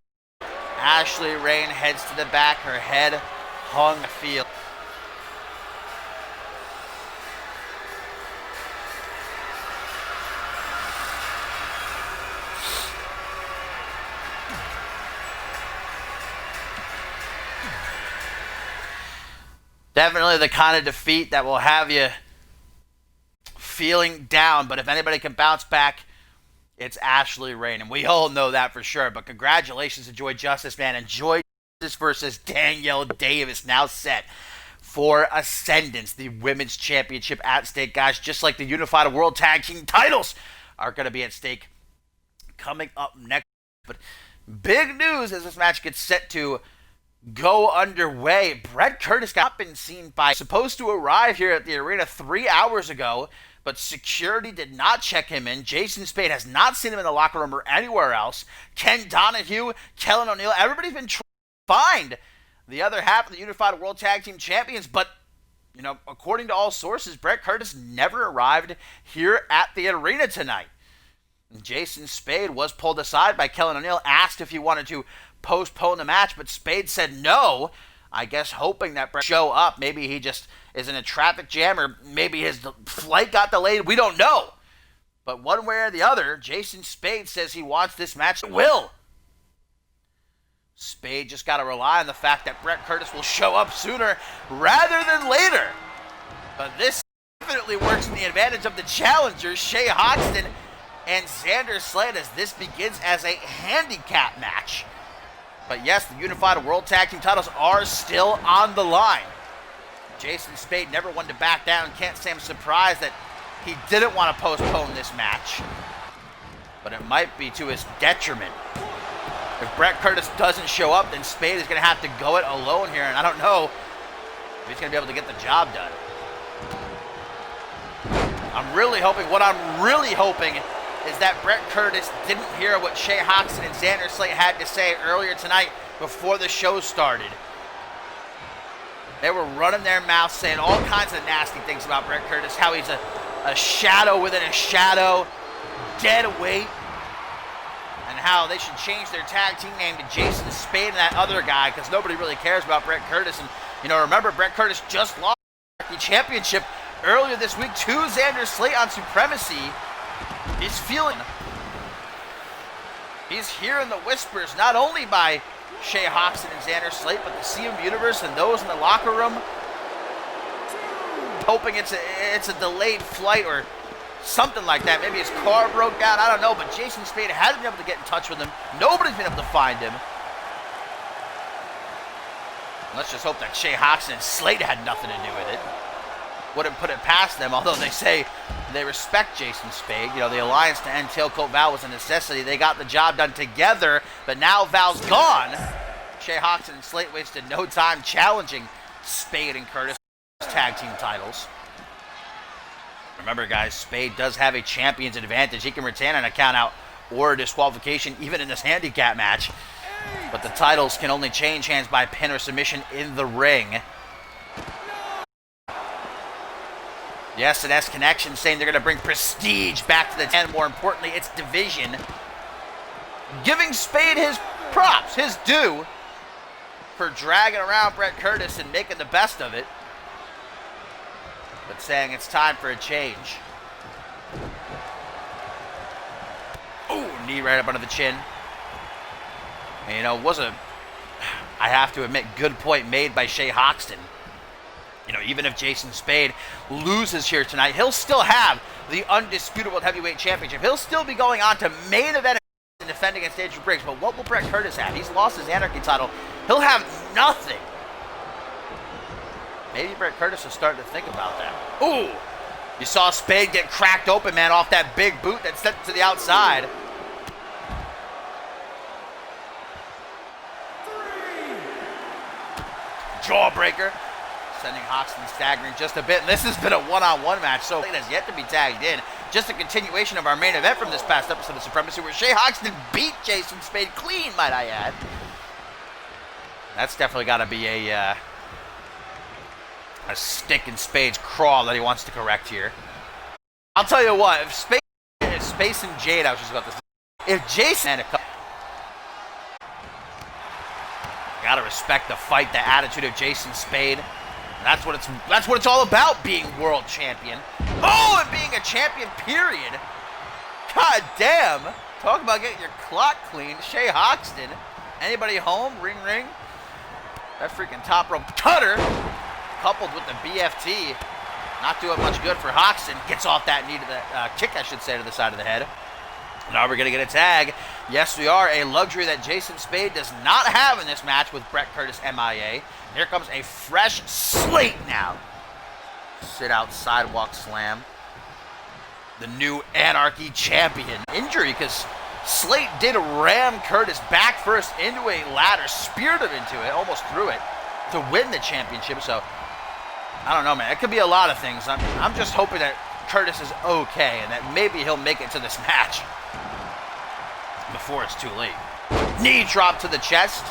Ashley Rain heads to the back, her head hung field. Definitely the kind of defeat that will have you feeling down, but if anybody can bounce back, it's Ashley Rain, and we all know that for sure. But congratulations to Joy Justice, man, and Joy Justice versus Danielle Davis now set for Ascendance, the Women's Championship at stake, guys. Just like the Unified World Tag Team titles are going to be at stake coming up next. But big news as this match gets set to go underway. Brett Curtis got been seen by supposed to arrive here at the arena 3 hours ago, but security did not check him in. Jason Spade has not seen him in the locker room or anywhere else. Ken Donahue, Kellen O'Neill, everybody's been trying to find the other half of the Unified World Tag Team Champions, but according to all sources, Brett Curtis never arrived here at the arena tonight. Jason Spade was pulled aside by Kellen O'Neill, asked if he wanted to postpone the match, but Spade said no. I guess hoping that Brett show up. Maybe he just is in a traffic jam, or maybe his flight got delayed. We don't know. But one way or the other, Jason Spade says he wants this match. It will. Spade just got to rely on the fact that Brett Curtis will show up sooner rather than later. But this definitely works in the advantage of the challengers, Shay Hoxton and Xander Slade, as this begins as a handicap match. But yes, the Unified World Tag Team titles are still on the line. Jason Spade never wanted to back down. Can't say I'm surprised that he didn't want to postpone this match. But it might be to his detriment. If Brett Curtis doesn't show up, then Spade is going to have to go it alone here. And I don't know if he's going to be able to get the job done. What I'm really hoping is that Brett Curtis didn't hear what Shay Hoxton and Xander Slate had to say earlier tonight before the show started. They were running their mouths saying all kinds of nasty things about Brett Curtis, how he's a shadow within a shadow, dead weight, and how they should change their tag team name to Jason Spade and that other guy because nobody really cares about Brett Curtis. And, remember, Brett Curtis just lost the championship earlier this week to Xander Slate on Supremacy. He's hearing the whispers, not only by Shay Hoxton and Xander Slate, but the CMV Universe and those in the locker room, hoping it's a delayed flight or something like that. Maybe his car broke down, I don't know, but Jason Spade hasn't been able to get in touch with him. Nobody's been able to find him. Let's just hope that Shay Hoxton and Slate had nothing to do with it. Wouldn't put it past them, although they say they respect Jason Spade. The alliance to end Tailcoat Val was a necessity. They got the job done together, but now Val's gone. Shay Hoxton and Slate wasted no time challenging Spade and Curtis tag team titles. Remember, guys, Spade does have a champion's advantage. He can retain an count out or disqualification even in this handicap match. But the titles can only change hands by pin or submission in the ring. Yes, and S Connection saying they're going to bring prestige back to the 10. More importantly, it's division. Giving Spade his props, his due, for dragging around Brett Curtis and making the best of it. But saying it's time for a change. Ooh, knee right up under the chin. And, was I have to admit, good point made by Shay Hoxton. Even if Jason Spade loses here tonight, he'll still have the undisputed World Heavyweight Championship. He'll still be going on to main event and defending against Andrew Briggs. But what will Brett Curtis have? He's lost his Anarchy title. He'll have nothing. Maybe Brett Curtis is starting to think about that. Ooh! You saw Spade get cracked open, man, off that big boot that sent to the outside. Jawbreaker. Sending Hoxton staggering just a bit. And this has been a one-on-one match, so it has yet to be tagged in. Just a continuation of our main event from this past episode of Supremacy, where Shea Hoxton beat Jason Spade clean, might I add. That's definitely got to be a stick in Spade's craw that he wants to correct here. I'll tell you what, if Space and Jade, I was just about to say, if Jason had a couple, gotta respect the fight, the attitude of Jason Spade. That's what it's all about, being world champion. Oh, and being a champion, period. God damn. Talk about getting your clock cleaned. Shea Hoxton. Anybody home? Ring, ring. That freaking top rope cutter, coupled with the BFT, not doing much good for Hoxton. Gets off that knee to the kick, I should say, to the side of the head. Now we're going to get a tag. Yes, we are. A luxury that Jason Spade does not have in this match with Brett Curtis MIA. Here comes a fresh slate now. Sit out sidewalk slam. The new Anarchy champion. Injury because Slate did ram Curtis back first into a ladder, speared him into it, almost threw it to win the championship. So, I don't know, man. It could be a lot of things. I'm just hoping that Curtis is okay and that maybe he'll make it to this match before it's too late. Knee drop to the chest.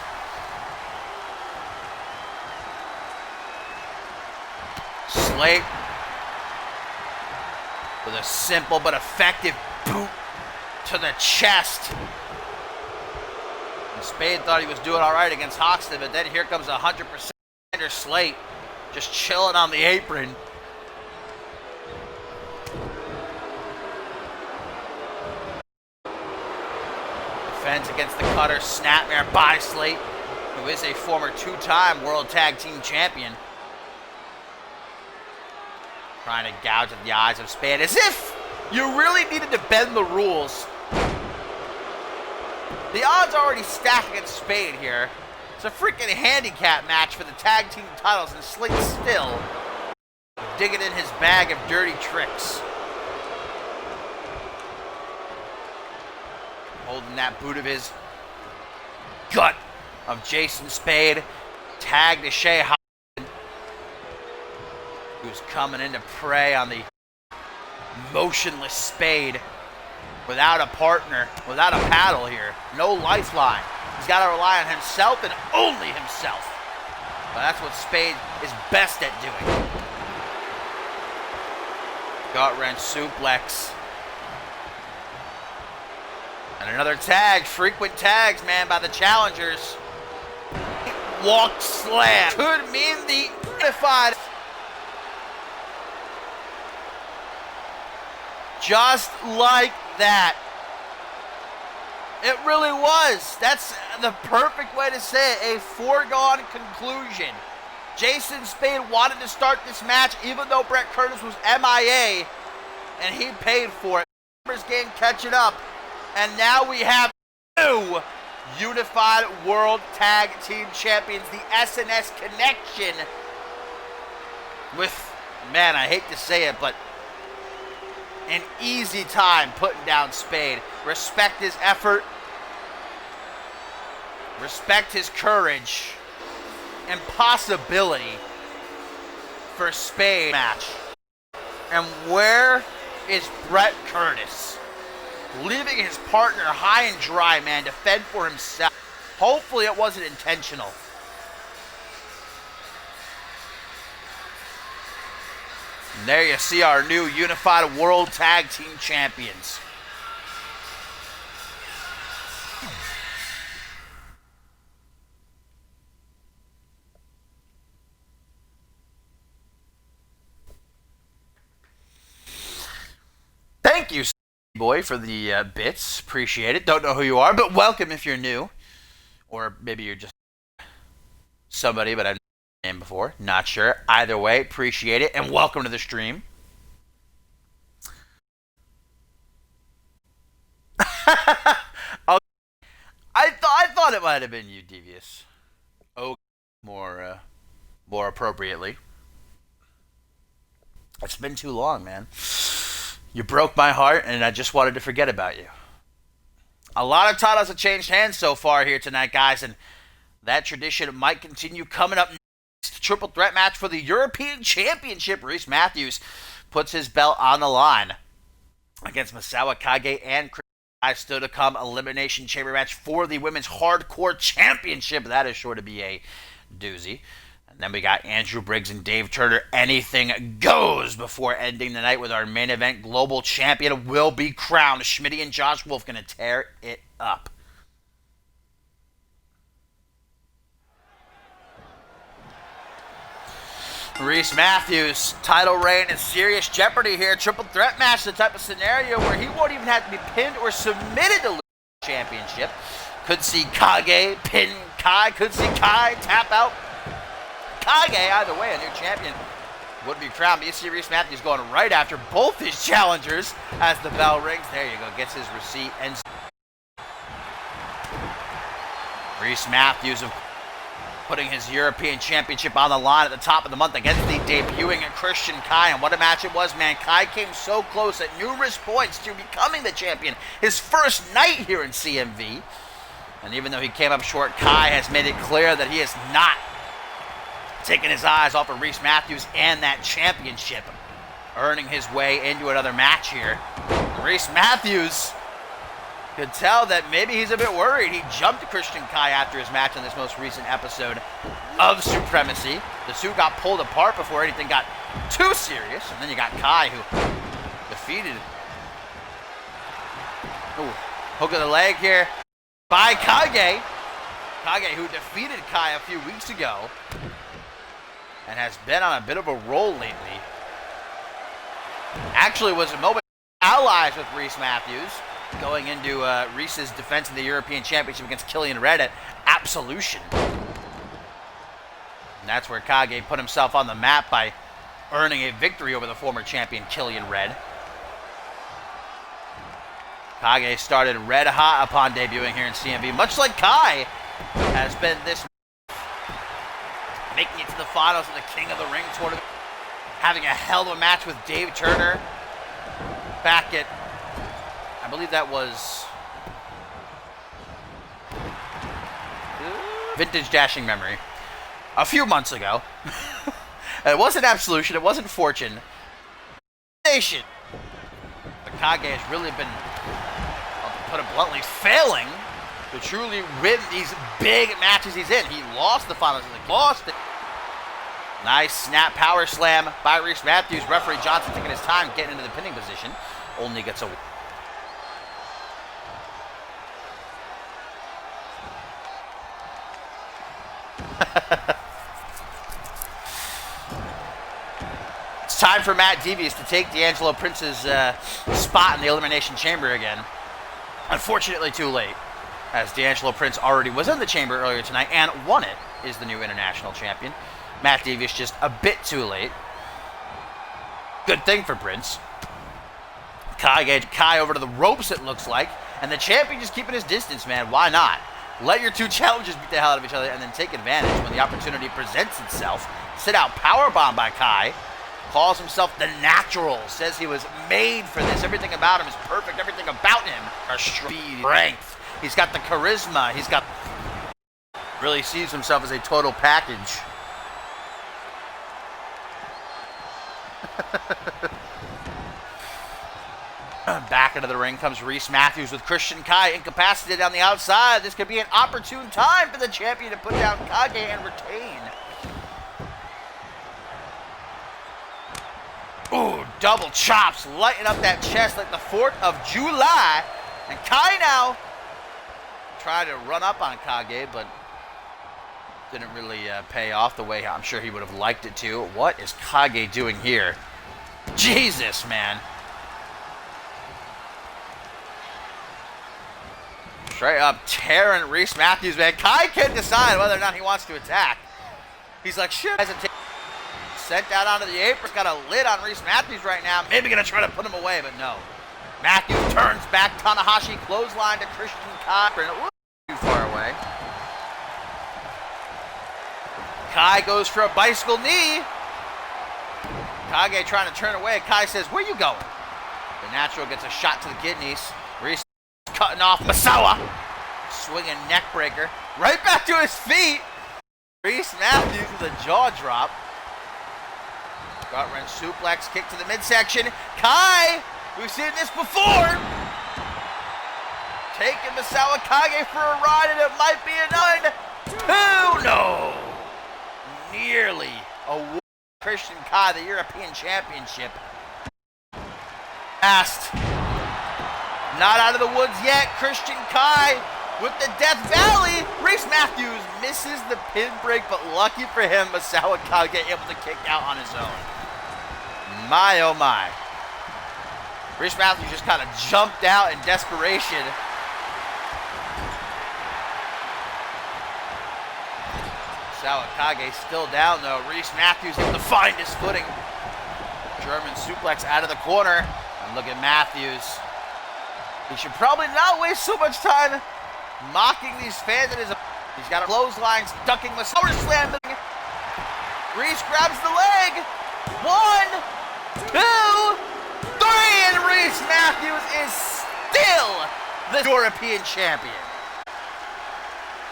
Slate with a simple but effective boot to the chest. And Spade thought he was doing all right against Hoxton, but then here comes 100% Slate just chilling on the apron. Defends against the cutter, snapmare by Slate, who is a former two-time World Tag Team Champion. Trying to gouge at the eyes of Spade, as if you really needed to bend the rules. The odds are already stacked against Spade here. It's a freaking handicap match for the tag team titles, and Slate still digging in his bag of dirty tricks. Holding that boot of his gut of Jason Spade. Tag to Shea Hoxton, who's coming in to prey on the motionless Spade without a partner, without a paddle here. No lifeline. He's got to rely on himself and only himself. But that's what Spade is best at doing. Gut wrench suplex. And another tag. Frequent tags, man, by the challengers. Walk slam. Could mean the unified. Just like that. It really was. That's the perfect way to say it. A foregone conclusion. Jason Spade wanted to start this match even though Brett Curtis was MIA, and he paid for it. Numbers game catching up, and now we have two Unified World Tag Team Champions, the SNS Connection, with, man, I hate to say it, but an easy time putting down Spade. Respect his effort. Respect his courage. Impossibility for Spade match. And where is Brett Curtis? Leaving his partner high and dry, man, to fend for himself. Hopefully it wasn't intentional. And there you see our new Unified World Tag Team Champions. Thank you, boy, for the bits. Appreciate it. Don't know who you are, but welcome if you're new. Or maybe you're just somebody, but I've And before, not sure. Either way, appreciate it, and welcome to the stream. Oh, I thought it might have been you, Devious. Oh, more appropriately. It's been too long, man. You broke my heart, and I just wanted to forget about you. A lot of titles have changed hands so far here tonight, guys, and that tradition might continue coming up next. Triple threat match for the European Championship. Reese Matthews puts his belt on the line against Misawa Kage and Chris. Still to come, Elimination Chamber match for the Women's Hardcore Championship. That is sure to be a doozy. And then we got Andrew Briggs and Dave Turner. Anything goes before ending the night with our main event. Global Champion will be crowned. Schmitty and Josh Wolf going to tear it up. Reese Matthews, title reign in serious jeopardy here. Triple threat match, the type of scenario where he won't even have to be pinned or submitted to lose the championship. Could see Kage pin Kai. Could see Kai tap out Kage. Either way, a new champion would be crowned. But you see Reese Matthews going right after both his challengers as the bell rings. There you go, gets his receipt. And Reese Matthews, of putting his European Championship on the line at the top of the month against the debuting Christian Kai. And what a match it was, man. Kai came so close at numerous points to becoming the champion. His first night here in CMV. And even though he came up short, Kai has made it clear that he has not taken his eyes off of Reese Matthews and that championship, earning his way into another match here. Reese Matthews could tell that maybe he's a bit worried. He jumped Christian Kai after his match in this most recent episode of Supremacy. The two got pulled apart before anything got too serious. And then you got Kai, who defeated. Ooh, hook of the leg here by Kage. Kage, who defeated Kai a few weeks ago and has been on a bit of a roll lately. Actually was a moment allies with Reese Matthews, going into Reese's defense of the European Championship against Killian Red at Absolution. And that's where Kage put himself on the map by earning a victory over the former champion Killian Red. Kage started red hot upon debuting here in CMV, much like Kai has been this, making it to the finals of the King of the Ring tournament, having a hell of a match with Dave Turner back at, I believe that was Vintage Dashing Memory a few months ago. It wasn't Absolution, it wasn't Fortune. Nation. But Kage has really been, to put it bluntly, failing to truly win these big matches he's in. He lost the finals, lost it. Nice snap power slam by Reese Matthews. Referee Johnson taking his time getting into the pinning position. Only gets a... It's time for Matt Devious to take D'Angelo Prince's spot in the Elimination Chamber again. Unfortunately, too late, as D'Angelo Prince already was in the chamber earlier tonight and won it, is the new international champion. Matt Devious just a bit too late. Good thing for Prince. Kai over to the ropes, it looks like. And the champion just keeping his distance, man. Why not? Let your two challengers beat the hell out of each other and then take advantage when the opportunity presents itself. Sit out powerbomb by Kai. Calls himself the Natural. Says he was made for this. Everything about him is perfect. Everything about him are strength. He's got the charisma. He's got... Really sees himself as a total package. Back into the ring comes Reese Matthews with Christian Kai incapacitated on the outside. This could be an opportune time for the champion to put down Kage and retain. Ooh, double chops, lighting up that chest like the 4th of July. And Kai now trying to run up on Kage, but didn't really pay off the way I'm sure he would have liked it to. What is Kage doing here? Jesus, man. Straight up tearing Reese Matthews, man. Kai can't decide whether or not he wants to attack. He's like, shit. Sent out onto the apron. Got a lid on Reese Matthews right now. Maybe going to try to put him away, but no. Matthews turns back. Tanahashi clothesline to Christian Kai. Too far away. Kai goes for a bicycle knee. Kage trying to turn away. Kai says, where you going? The Natural gets a shot to the kidneys. Reese cutting off Misawa. Swinging neck breaker. Right back to his feet. Reese Matthews with a jaw drop. Gut wrench suplex, kick to the midsection. Kai, we've seen this before. Taking Misawa Kage for a ride, and it might be a 9-2. No. Nearly a Christian Kai, the European Championship. Fast. Not out of the woods yet. Christian Kai with the Death Valley. Reese Matthews misses the pin break, but lucky for him, Misawa Kage able to kick out on his own. My, oh my. Reese Matthews just kind of jumped out in desperation. Misawa Kage still down though. Reese Matthews able to find his footing. German suplex out of the corner. And look at Matthews. He should probably not waste so much time mocking these fans. He's got a clothesline, ducking the power slam. Reese grabs the leg. 1, 2, 3, and Reese Matthews is still the European champion.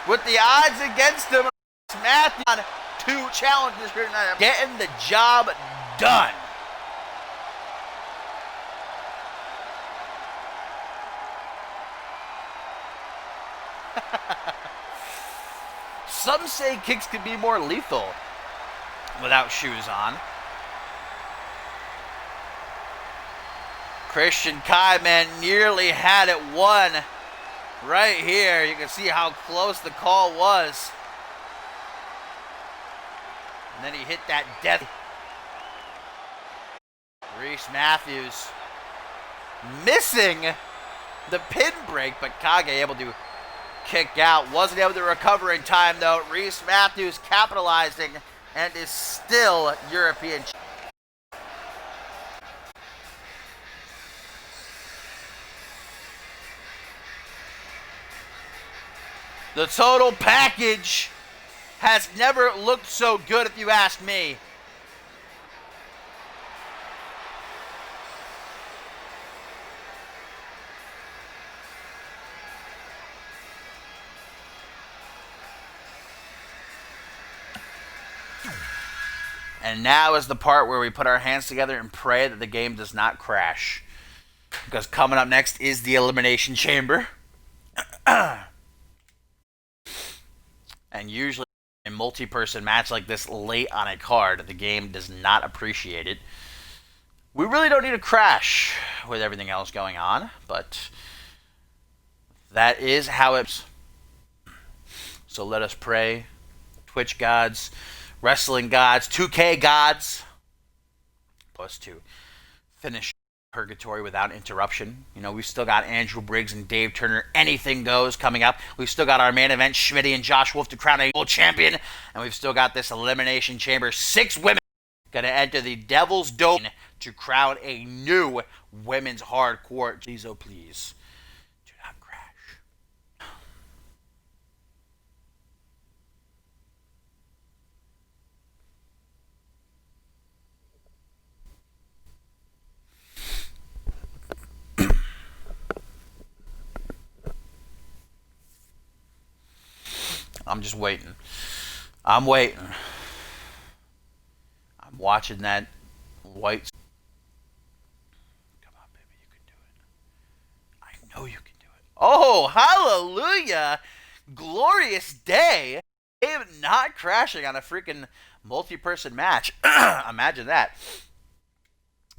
With the odds against him, Matthews on 2 challenges here tonight, getting the job done. Some say kicks could be more lethal without shoes on. Christian Kai, man, nearly had it won right here. You can see how close the call was. And then he hit that death. Reese Matthews missing the pin break, but Kage able to kick out. Wasn't able to recover in time, though. Reese Matthews capitalizing and is still European champion. The total package has never looked so good, if you ask me. And now is the part where we put our hands together and pray that the game does not crash. Because coming up next is the Elimination Chamber. And usually a multi-person match like this late on a card, the game does not appreciate it. We really don't need a crash with everything else going on, but that is how it's. So let us pray. Twitch gods, wrestling gods, 2K gods, plus to finish Purgatory without interruption. You know, we've still got Andrew Briggs and Dave Turner. Anything goes coming up. We've still got our main event, Schmitty and Josh Wolf to crown a world champion. And we've still got this Elimination Chamber. 6 women going to enter the Devil's Dome to crown a new women's hardcore. Please, oh please, do not crash. I'm just waiting. I'm waiting. I'm watching that white. Come on, baby, you can do it. I know you can do it. Oh, hallelujah. Glorious day. Not crashing on a freaking multi-person match. Imagine that.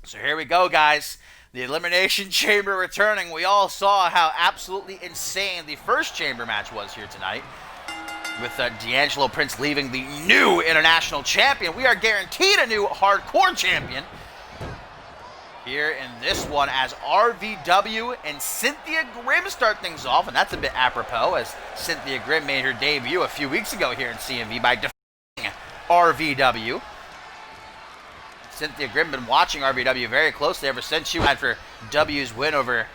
So here we go, guys. The Elimination Chamber returning. We all saw how absolutely insane the first chamber match was here tonight. With D'Angelo Prince leaving the new international champion. We are guaranteed a new hardcore champion. Here in this one as RVW and Cynthia Grimm start things off. And that's a bit apropos as Cynthia Grimm made her debut a few weeks ago here in CMV by defeating RVW. Cynthia Grimm been watching RVW very closely ever since she went for W's win over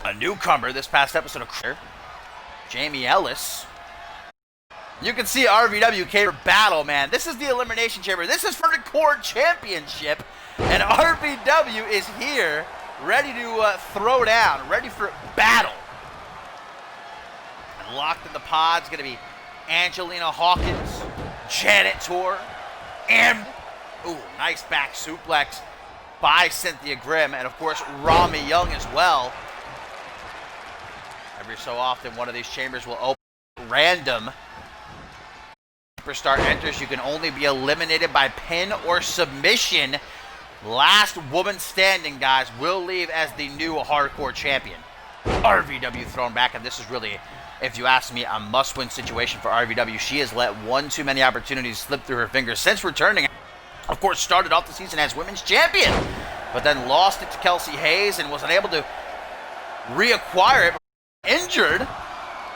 a newcomer this past episode of Jamie Ellis. You can see RVW came for battle, man. This is the Elimination Chamber. This is for the core championship. And RVW is here, ready to throw down, ready for battle. And locked in the pod's going to be Angelina Hawkins, Janet Tor, and... Ooh, nice back suplex by Cynthia Grimm, and of course, Rami Young as well. Every so often, one of these chambers will open random. Superstar enters. You can only be eliminated by pin or submission. Last woman standing, guys, will leave as the new hardcore champion. RVW thrown back, and this is really, if you ask me, a must-win situation for RVW. She has let one too many opportunities slip through her fingers since returning. Of course, started off the season as women's champion, but then lost it to Kelsey Hayes and was unable to reacquire it. Injured,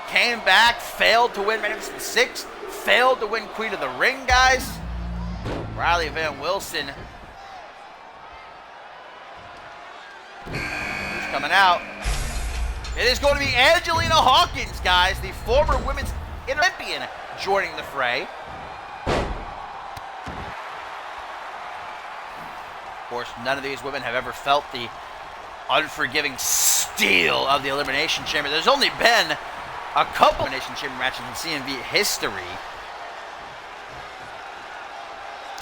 came back, failed to win Magnificent Six, failed to win Queen of the Ring, guys. Riley Van Wilson. Who's coming out? It is going to be Angelina Hawkins, guys, the former women's champion, joining the fray. Of course, none of these women have ever felt the unforgiving steel of the Elimination Chamber. There's only been a couple Elimination Chamber matches in CMV history.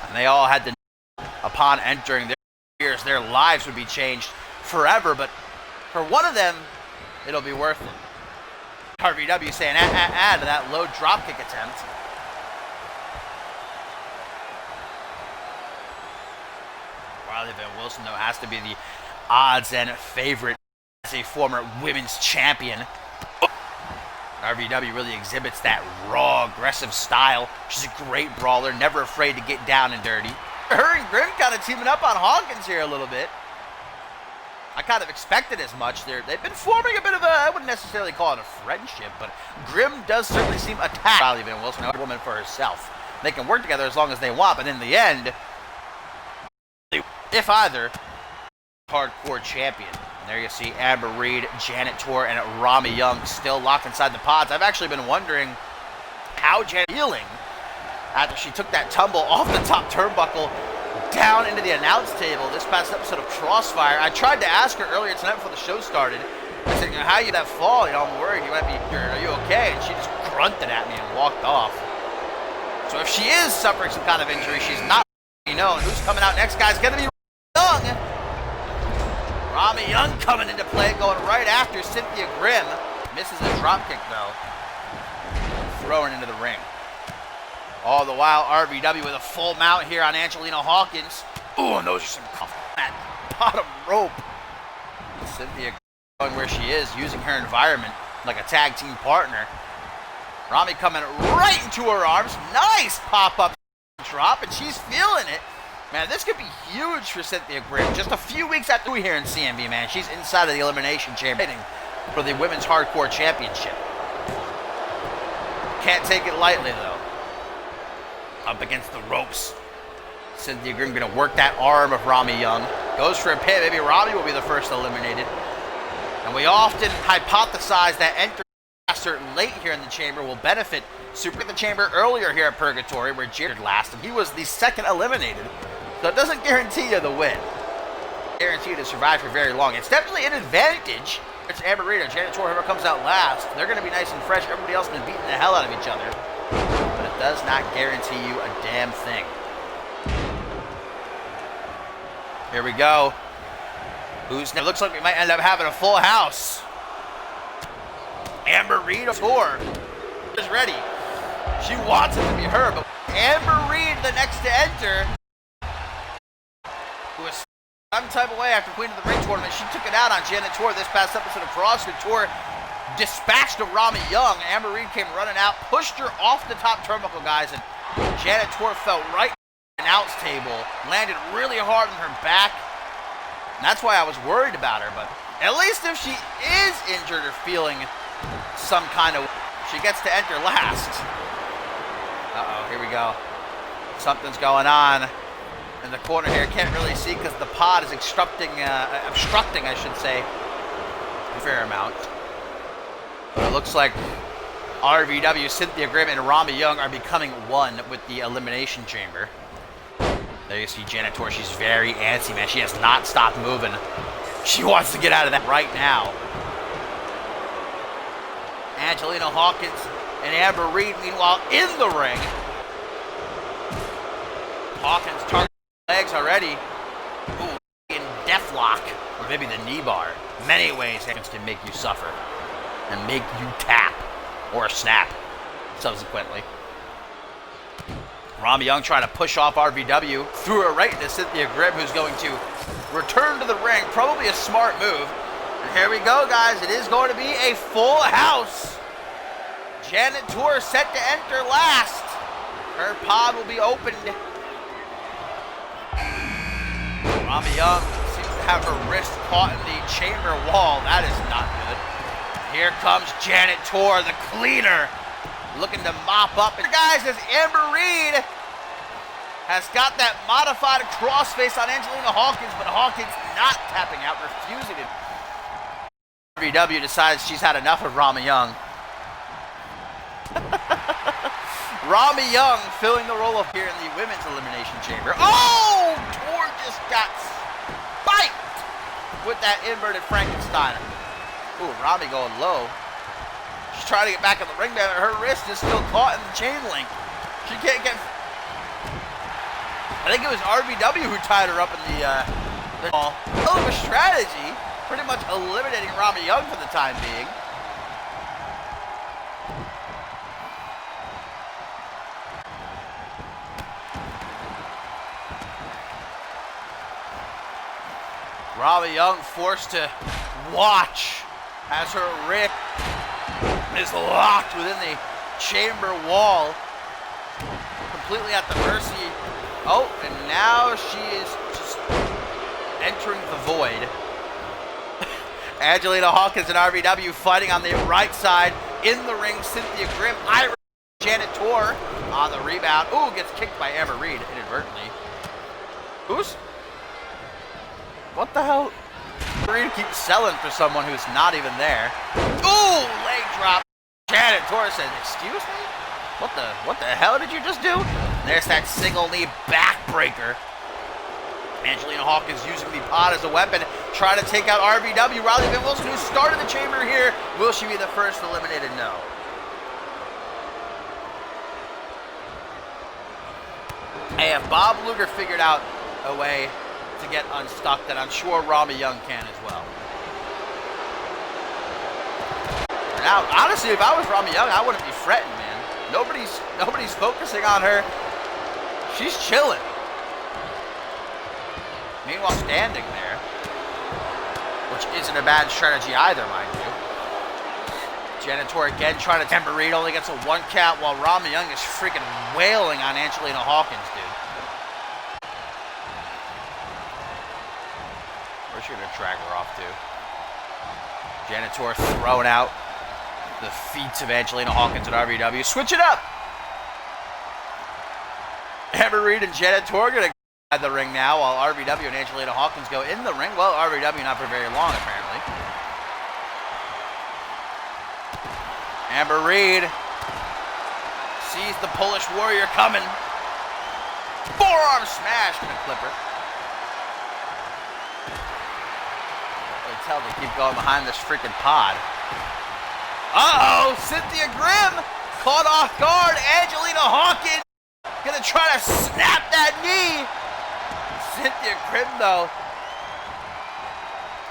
And they all had to, upon entering their careers, their lives would be changed forever. But for one of them, it'll be worth it. RVW saying to that low dropkick attempt. Riley Van Wilson, though, has to be the odds and favorite as a former women's champion. RVW really exhibits that raw, aggressive style. She's a great brawler, never afraid to get down and dirty. Her and Grimm kind of teaming up on Hawkins here a little bit. I kind of expected as much. They've been forming a bit of a, I wouldn't necessarily call it a friendship, but Grimm does certainly seem attacked. Riley Van Wilson, a woman for herself. They can work together as long as they want, but in the end, if either, hardcore champion. And there you see Amber Reed, Janet Tor, and Rami Young still locked inside the pods. I've actually been wondering how Janet feeling after she took that tumble off the top turnbuckle down into the announce table this past episode of Crossfire. I tried to ask her earlier tonight before the show started. I said, how you that fall? I'm worried you might be, are you okay? And she just grunted at me and walked off. So if she is suffering some kind of injury, she's not, and who's coming out next, guys? Gonna be Young. Rami Young coming into play, going right after Cynthia Grimm. Misses a dropkick, though. Throwing into the ring. All the while, RVW with a full mount here on Angelina Hawkins. Ooh, and those are some cuffs at bottom rope. Cynthia going where she is, using her environment like a tag team partner. Rami coming right into her arms. Nice pop-up drop, and she's feeling it. Man, this could be huge for Cynthia Grimm. Just a few weeks after we here in CMV, man. She's inside of the Elimination Chamber for the Women's Hardcore Championship. Can't take it lightly, though. Up against the ropes. Cynthia Grimm going to work that arm of Rami Young. Goes for a pin. Maybe Rami will be the first eliminated. And we often hypothesize that entering late here in the chamber will benefit Super the Chamber earlier here at Purgatory, where Jared last, and he was the second eliminated. So it doesn't guarantee you the win. Guarantee you to survive for very long. It's definitely an advantage. It's Amber Reed or Janet Tor, whoever comes out last. They're going to be nice and fresh. Everybody else has been beating the hell out of each other. But it does not guarantee you a damn thing. Here we go. It looks like we might end up having a full house. Amber Reed or Tor is ready. She wants it to be her, but Amber Reed, the next to enter, who was some type of way after Queen of the Ring tournament. She took it out on Janet Tor this past episode of CrossFit. Tor dispatched of Rami Young. Amber Reed came running out, pushed her off the top turnbuckle, guys, and Janet Tor fell right in the announce table, landed really hard on her back. And that's why I was worried about her, but at least if she is injured or feeling some kind of, she gets to enter last. Uh-oh, here we go. Something's going on in the corner here. Can't really see because the pod is obstructing, I should say, a fair amount. But it looks like RVW, Cynthia Grimm, and Rami Young are becoming one with the Elimination Chamber. There you see Janet Tor. She's very antsy, man. She has not stopped moving. She wants to get out of that right now. Angelina Hawkins and Amber Reed, meanwhile, in the ring. Hawkins targets legs already. Ooh, in deathlock, or maybe the knee bar. Many ways Hawkins can make you suffer and make you tap or snap subsequently. Rami Young trying to push off RVW, threw her right into Cynthia Grimm, who's going to return to the ring. Probably a smart move. And here we go, guys. It is going to be a full house. Janet Tor set to enter last. Her pod will be opened. Rami Young seems to have her wrist caught in the chamber wall. That is not good. Here comes Janet Tor, the cleaner, looking to mop up. And guys, as Amber Reed has got that modified crossface on Angelina Hawkins, but Hawkins not tapping out, refusing it. RVW decides she's had enough of Rami Young. Rami Young filling the role of here in the women's elimination chamber. Oh! Tor just got spiked with that inverted Frankensteiner. Ooh, Rami going low. She's trying to get back in the ring, but her wrist is still caught in the chain link. She can't get... I think it was RVW who tied her up in the ball. Hell of a strategy. Pretty much eliminating Rami Young for the time being. Rami Young forced to watch as her wrist is locked within the chamber wall, completely at the mercy. Oh, and now she is just entering the void. Angelina Hawkins and RVW fighting on the right side. In the ring, Cynthia Grimm, Irish, Janet Tor on the rebound. Ooh, gets kicked by Amber Reed inadvertently. What the hell? Reed keeps selling for someone who's not even there. Ooh, leg drop. Janet Tor says, "Excuse me? What the hell did you just do?" And there's that single knee backbreaker. Angelina Hawkins using the pod as a weapon, trying to take out RVW. Riley Van Wilson, who started the chamber here. Will she be the first eliminated? No. Hey, if Bob Luger figured out a way to get unstuck, then I'm sure Rami Young can as well. Now, honestly, if I was Rami Young, I wouldn't be fretting, man. Nobody's focusing on her. She's chilling. Meanwhile, standing there, which isn't a bad strategy either, mind you. Janet Tor again trying to temper Reed, only gets a one count while Rami Young is freaking wailing on Angelina Hawkins, dude. Where's she gonna drag her off to? Janet Tor throwing out the feats of Angelina Hawkins and RVW. Switch it up! Amber Reed and Janet Tor gonna at the ring now while RVW and Angelina Hawkins go in the ring. Well, RVW not for very long, apparently. Amber Reed sees the Polish Warrior coming. Forearm smash, gonna clip her. You can tell they keep going behind this freaking pod. Uh-oh, Cynthia Grimm caught off guard. Angelina Hawkins gonna try to snap that knee. Cynthia Grimm, though,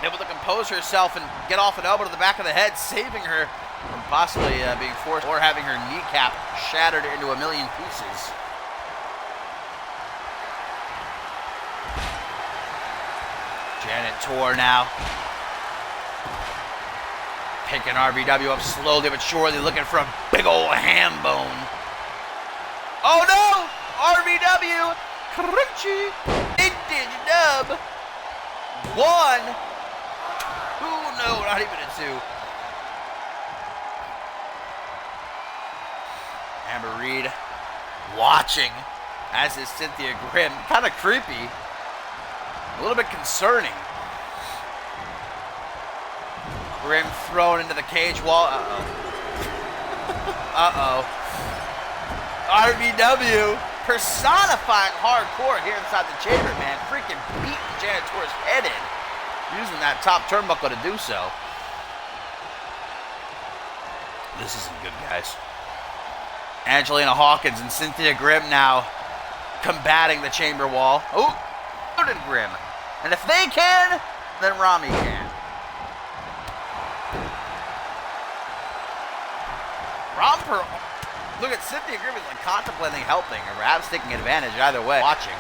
able to compose herself and get off an elbow to the back of the head, saving her from possibly being forced or having her kneecap shattered into a million pieces. Janet Tor now picking RVW up slowly but surely, looking for a big old ham bone. Oh no! RVW! Crunchy! Vintage dub! 1, 2, no, not even a 2. Amber Reed watching as is Cynthia Grimm. Kind of creepy. A little bit concerning. Grimm thrown into the cage wall. Uh-oh. Uh-oh. RVW personifying hardcore here inside the chamber, man. Freaking beating Janitor's head in. Using that top turnbuckle to do so. This isn't good, guys. Angelina Hawkins and Cynthia Grimm now combating the chamber wall. Oh, and Grimm. And if they can, then Rami can. Look at Cynthia Grimm is like contemplating helping or perhaps taking advantage either way. Watching.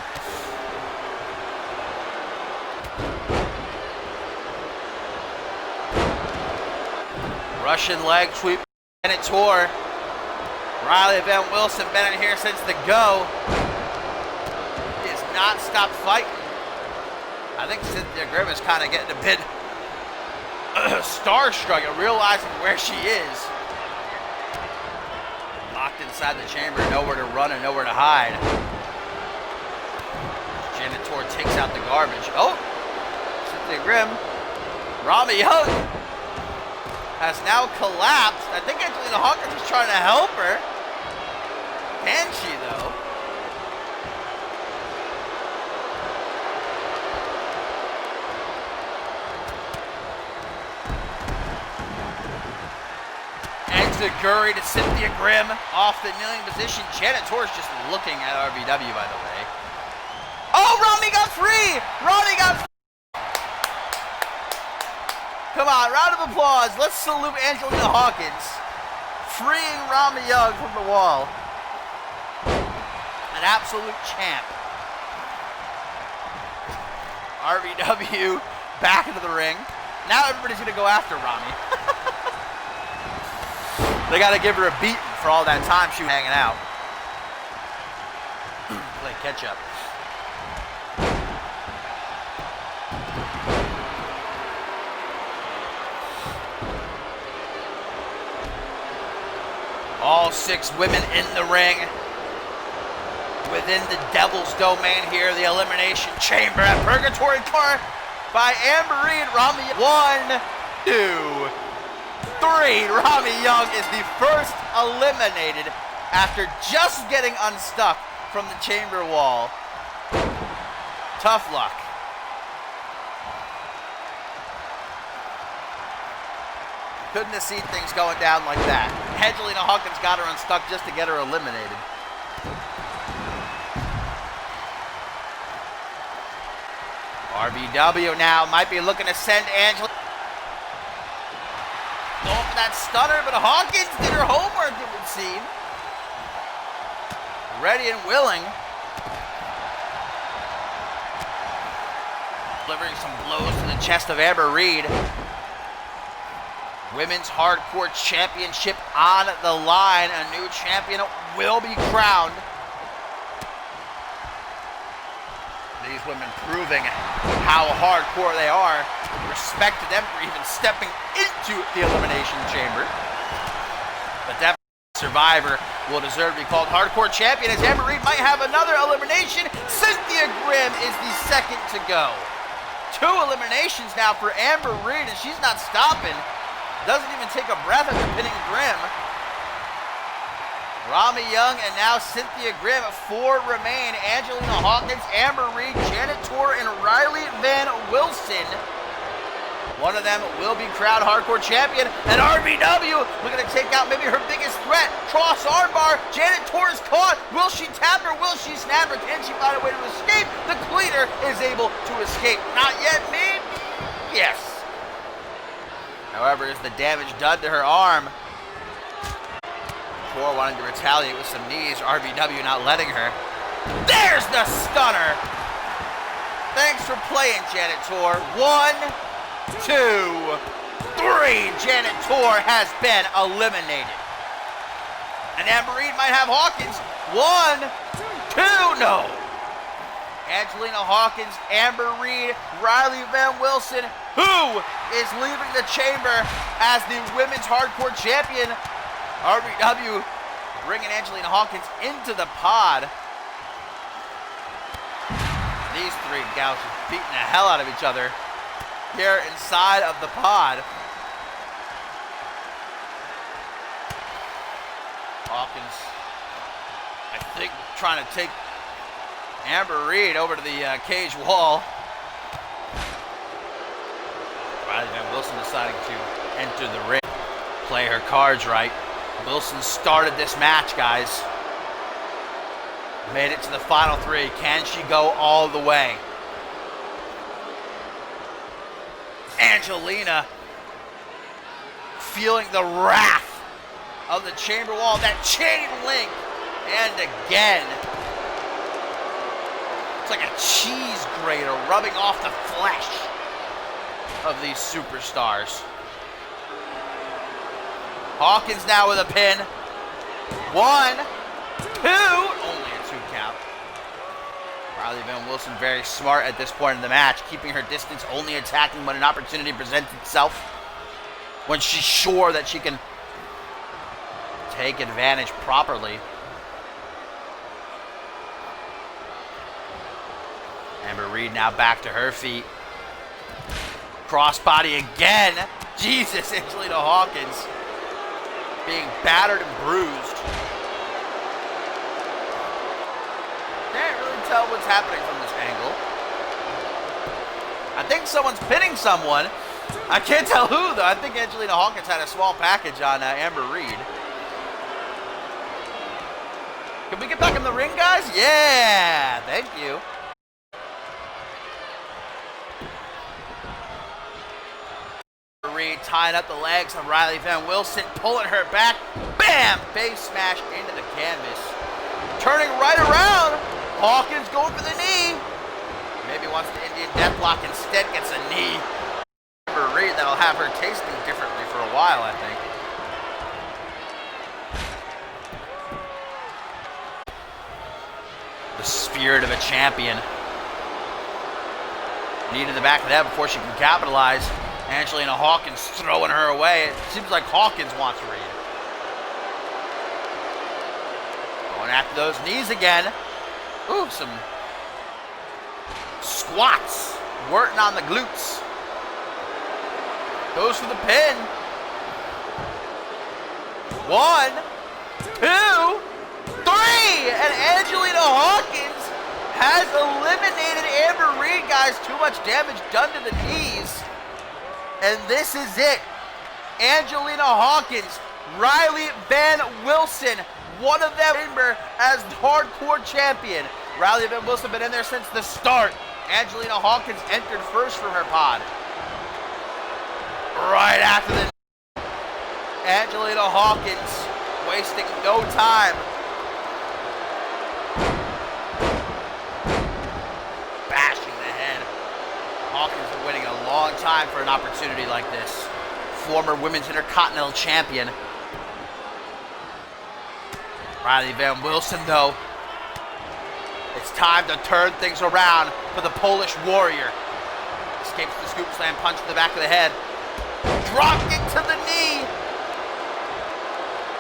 Russian leg sweep. Janitor. Riley Van Wilson been in here since the go. He has not stopped fighting. I think Cynthia Grimm is kind of getting a bit starstruck and realizing where she is. Locked inside the chamber, nowhere to run and nowhere to hide. Janitor takes out the garbage. Oh! Cynthia Grimm. Rami Young has now collapsed. I think Angelina Hawkins is trying to help her. Can she, though? Enziguri to Cynthia Grimm off the kneeling position. Janitor's just looking at RVW, by the way. Oh, Rami got free! Rami got free! Come on, round of applause. Let's salute Angelina Hawkins. Freeing Rami Young from the wall. An absolute champ. RVW back into the ring. Now everybody's going to go after Rami. They got to give her a beating for all that time she was hanging out. Play catch up. All 6 women in the ring. Within the Devil's domain here, the Elimination Chamber at Purgatory Car by Amber Reed. Rami, 1, 2, 3. Rami Young is the first eliminated after just getting unstuck from the chamber wall. Tough luck. Couldn't have seen things going down like that. Angelina Hawkins got her unstuck just to get her eliminated. RVW now might be looking to send Angelina. Going for that stunner, but Hawkins did her homework, it would seem. Ready and willing. Delivering some blows to the chest of Amber Reed. Women's Hardcore Championship on the line. A new champion will be crowned. These women proving how hardcore they are. Respect to them for even stepping into the Elimination Chamber. But that survivor will deserve to be called Hardcore Champion, as Amber Reed might have another elimination. Cynthia Grimm is the second to go. 2 eliminations now for Amber Reed, and she's not stopping. Doesn't even take a breath after pinning Grimm. Rami Young and now Cynthia Grimm. 4 remain. Angelina Hawkins, Amber Reed, Janitor, and Riley Van Wilson. One of them will be crowned Hardcore Champion. And RVW looking to take out maybe her biggest threat. Cross armbar. Janitor is caught. Will she tap her? Will she snap her? Can she find a way to escape? The cleaner is able to escape. Not yet, maybe. Yes. However, is the damage done to her arm? Tor wanting to retaliate with some knees. RVW not letting her. There's the stunner. Thanks for playing, Janitor. 1, 2, 3. Janitor has been eliminated. And Amber Reed might have Hawkins. 1, 2, no. Angelina Hawkins, Amber Reed, Riley Van Wilson, who is leaving the chamber as the Women's Hardcore Champion. RVW bringing Angelina Hawkins into the pod. These three gals are beating the hell out of each other here inside of the pod. Hawkins, I think, trying to take Amber Reed over to the cage wall. Riley Van Wilson deciding to enter the ring, play her cards right. Wilson started this match, guys. Made it to the final three. Can she go all the way? Angelina feeling the wrath of the chamber wall, that chain link, and again, it's like a cheese grater rubbing off the flesh of these superstars. Hawkins now with a pin. 1, 2, only a 2 count. Riley Van Wilson very smart at this point in the match, keeping her distance, only attacking when an opportunity presents itself, when she's sure that she can take advantage properly. Amber Reed now back to her feet. Crossbody again. Jesus, Angelina Hawkins being battered and bruised. Can't really tell what's happening from this angle. I think someone's pinning someone. I can't tell who, though. I think Angelina Hawkins had a small package on Amber Reed. Can we get back in the ring, guys? Yeah, thank you. Reed tying up the legs of Riley Van Wilson, pulling her back. Bam! Base smash into the canvas. Turning right around. Hawkins going for the knee. Maybe wants the Indian Deathlock, instead gets a knee. Amber Reed, that'll have her tasting differently for a while, I think. The spirit of a champion. Knee to the back of the head before she can capitalize. Angelina Hawkins throwing her away. It seems like Hawkins wants Reed. Going after those knees again. Ooh, some squats. Working on the glutes. Goes for the pin. 1, 2, 3. And Angelina Hawkins has eliminated Amber Reed, guys. Too much damage done to the knees. And this is it. Angelina Hawkins, Riley Van Wilson, one of them as hardcore champion. Riley Van Wilson been in there since the start. Angelina Hawkins entered first from her pod. Right after the Angelina Hawkins wasting no time. Bashing the head. Hawkins been waiting a long time for an opportunity like this. Former Women's Intercontinental Champion. Riley Van Wilson, though. It's time to turn things around for the Polish Warrior. Escapes the scoop slam punch to the back of the head. Dropped it to the knee.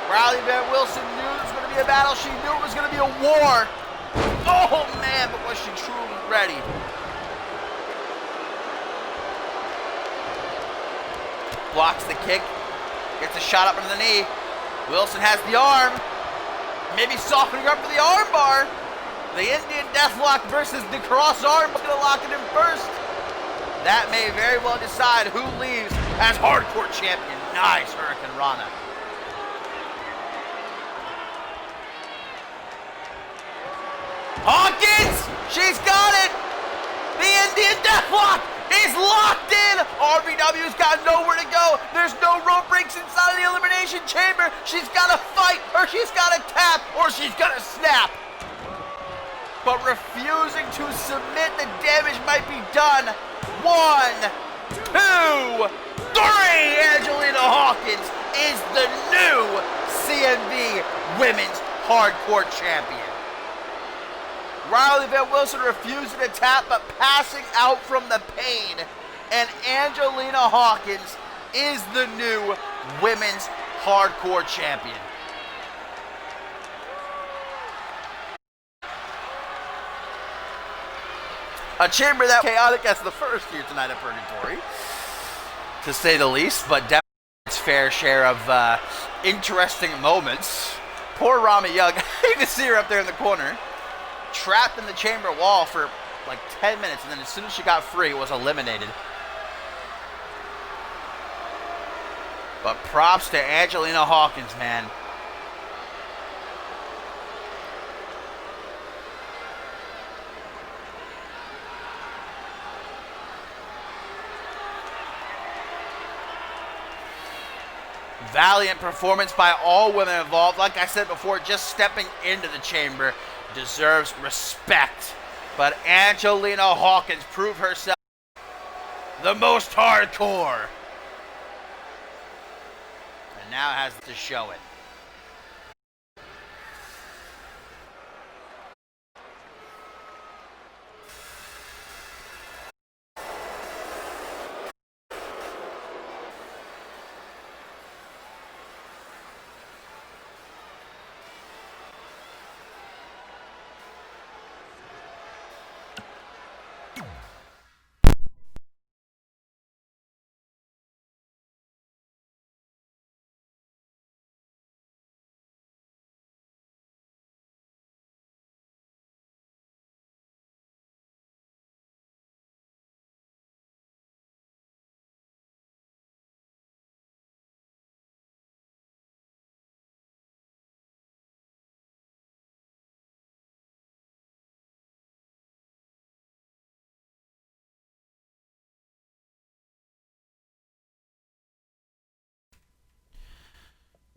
Riley Van Wilson knew it was going to be a battle. She knew it was going to be a war. Oh, man, but was she truly ready? Blocks the kick. Gets a shot up into the knee. Wilson has the arm. Maybe softening up for the arm bar. The Indian Deathlock versus the cross arm. Going to lock it in first. That may very well decide who leaves as hardcore champion. Nice Hurricane Rana. Hawkins! She's got it! The Indian Deathlock is locked in! RVW's got nowhere to go. There's no rope breaks inside of the Elimination Chamber. She's got to fight, or she's got to tap, or she's got to snap. But refusing to submit, the damage might be done. 1, 2, 3. Angelina Hawkins is the new CMV Women's Hardcore Champion. Riley Van Wilson refusing to tap, but passing out from the pain. And Angelina Hawkins is the new Women's Hardcore Champion. A chamber that chaotic as the first here tonight at Purgatory, to say the least, but definitely its fair share of interesting moments. Poor Rami Young, you can see her up there in the corner, trapped in the chamber wall for like 10 minutes, and then as soon as she got free, was eliminated. But props to Angelina Hawkins, man. Valiant performance by all women involved. Like I said before, just stepping into the chamber deserves respect. But Angelina Hawkins proved herself the most hardcore. And now has to show it.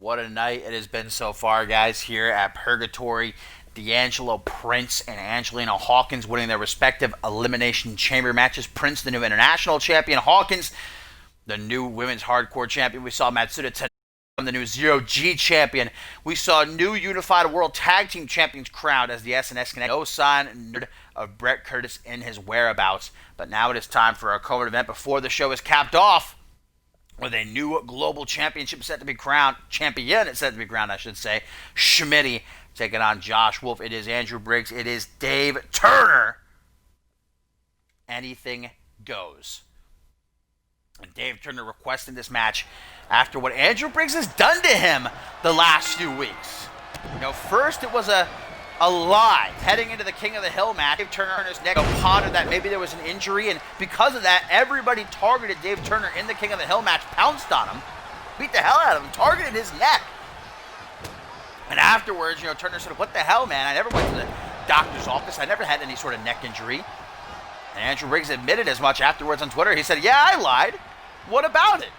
What a night it has been so far, guys, here at Purgatory. D'Angelo Prince and Angelina Hawkins winning their respective Elimination Chamber matches. Prince, the new international champion. Hawkins, the new women's hardcore champion. We saw Matsuda Tanaka, the new Zero-G champion. We saw new unified world tag team champions crowned as the SNS Connect. No sign of Brett Curtis in his whereabouts. But now it is time for our co-main event before the show is capped off, with a new global championship set to be crowned. Champion is set to be crowned, I should say. Schmitty taking on Josh Wolf. It is Andrew Briggs. It is Dave Turner. Anything goes. And Dave Turner requesting this match after what Andrew Briggs has done to him the last few weeks. You know, first it was a lie heading into the King of the Hill match. Dave Turner's neck pondered that maybe there was an injury, and because of that, everybody targeted Dave Turner in the King of the Hill match, pounced on him, beat the hell out of him, targeted his neck. And afterwards, you know, Turner said, "What the hell, man? I never went to the doctor's office. I never had any sort of neck injury." And Andrew Briggs admitted as much afterwards on Twitter. He said, "Yeah, I lied. What about it?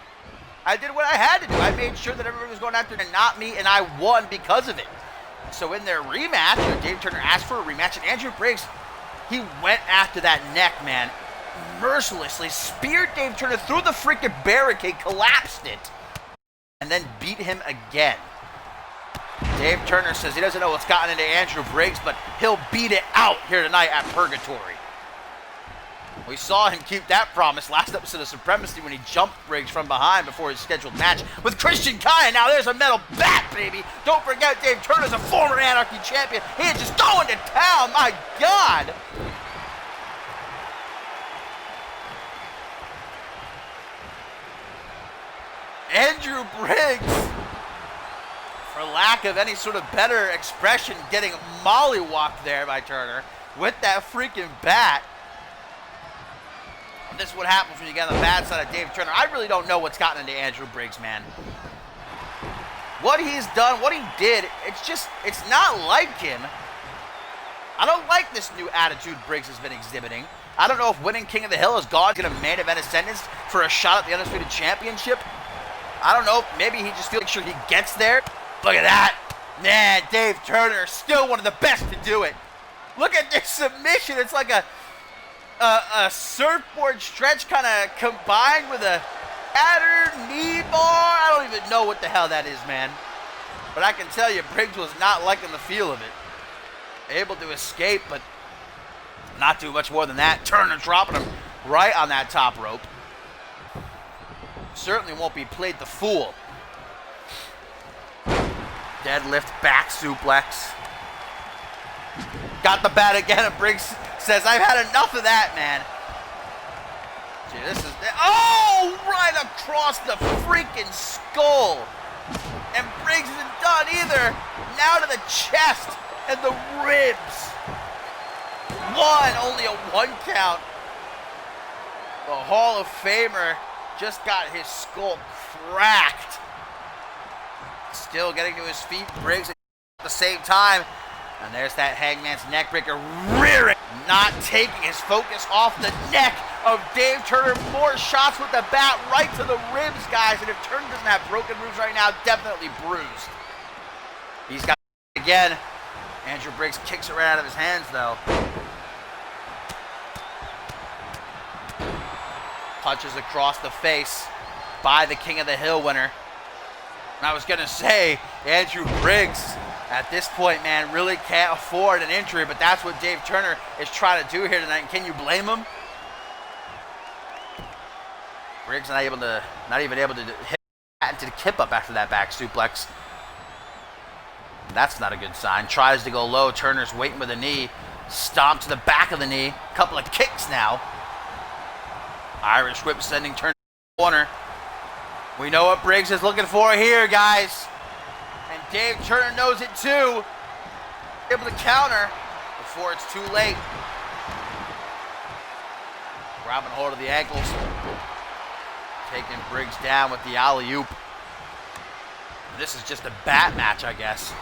I did what I had to do. I made sure that everybody was going after it and not me, and I won because of it." So in their rematch, you know, Dave Turner asked for a rematch, and Andrew Briggs, he went after that neck, man, mercilessly, speared Dave Turner through the freaking barricade, collapsed it, and then beat him again. Dave Turner says he doesn't know what's gotten into Andrew Briggs, but he'll beat it out here tonight at Purgatory. We saw him keep that promise last episode of Supremacy when he jumped Briggs from behind before his scheduled match with Christian Kaya. Now there's a metal bat, baby. Don't forget Dave Turner's a former Anarchy champion. He is just going to town. My God. Andrew Briggs, for lack of any sort of better expression, getting mollywalked there by Turner with that freaking bat. This is what happens when you get on the bad side of Dave Turner. I really don't know what's gotten into Andrew Briggs, man. What he's done, what he did, it's not like him. I don't like this new attitude Briggs has been exhibiting. I don't know if winning King of the Hill is going to main event ascendance for a shot at the Undisputed Championship. I don't know, maybe he just feels sure he gets there. Look at that. Man, Dave Turner, still one of the best to do it. Look at this submission. It's like a surfboard stretch kind of combined with a battered knee bar. I don't even know what the hell that is, man. But I can tell you, Briggs was not liking the feel of it. Able to escape, but not do much more than that. Turner dropping him right on that top rope. Certainly won't be played the fool. Deadlift back suplex. Got the bat again, and Briggs says, I've had enough of that, man. Gee, this is... Oh! Right across the freaking skull. And Briggs isn't done either. Now to the chest and the ribs. Only a 1 count. The Hall of Famer just got his skull cracked. Still getting to his feet. Briggs at the same time. And there's that Hangman's neckbreaker rearing. Not taking his focus off the neck of Dave Turner. More shots with the bat right to the ribs, guys. And if Turner doesn't have broken ribs right now, definitely bruised. He's got it again. Andrew Briggs kicks it right out of his hands, though. Punches across the face by the King of the Hill winner. And I was going to say, Andrew Briggs, at this point, man, really can't afford an injury, but that's what Dave Turner is trying to do here tonight. And can you blame him? Briggs not even able to hit into the kip up after that back suplex. That's not a good sign. Tries to go low. Turner's waiting with a knee. Stomp to the back of the knee. Couple of kicks now. Irish whip sending Turner to the corner. We know what Briggs is looking for here, guys. And Dave Turner knows it too. Able to counter before it's too late. Grabbing hold of the ankles. Taking Briggs down with the alley-oop. This is just a bat match, I guess.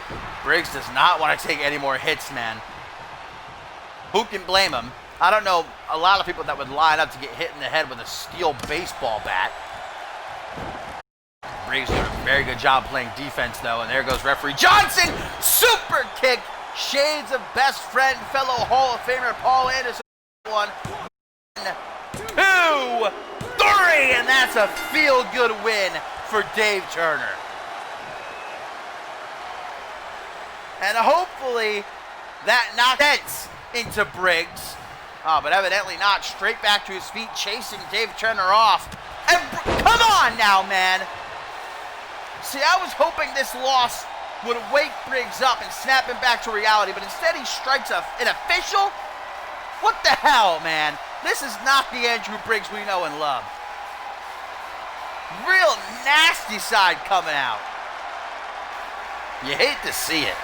Briggs does not want to take any more hits, man. Who can blame him? I don't know a lot of people that would line up to get hit in the head with a steel baseball bat. Briggs doing a very good job playing defense, though. And there goes referee Johnson. Super kick. Shades of best friend, fellow Hall of Famer Paul Anderson. 1, 2, 3. And that's a feel-good win for Dave Turner. And hopefully that knocks sense into Briggs. Oh, but evidently not. Straight back to his feet, chasing Dave Turner off. And come on now, man. See, I was hoping this loss would wake Briggs up and snap him back to reality, but instead he strikes an official? What the hell, man? This is not the Andrew Briggs we know and love. Real nasty side coming out. You hate to see it.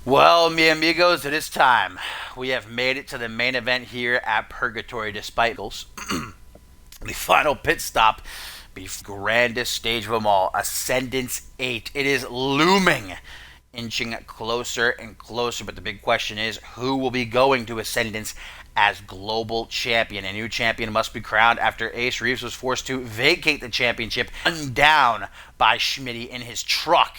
Well, mi amigos, it is time. We have made it to the main event here at Purgatory, despite the final pit stop, the grandest stage of them all, Ascendance 8. It is looming, inching closer and closer, but the big question is, who will be going to Ascendance as global champion? A new champion must be crowned after Ace Reeves was forced to vacate the championship, gunned down by Schmitty in his truck.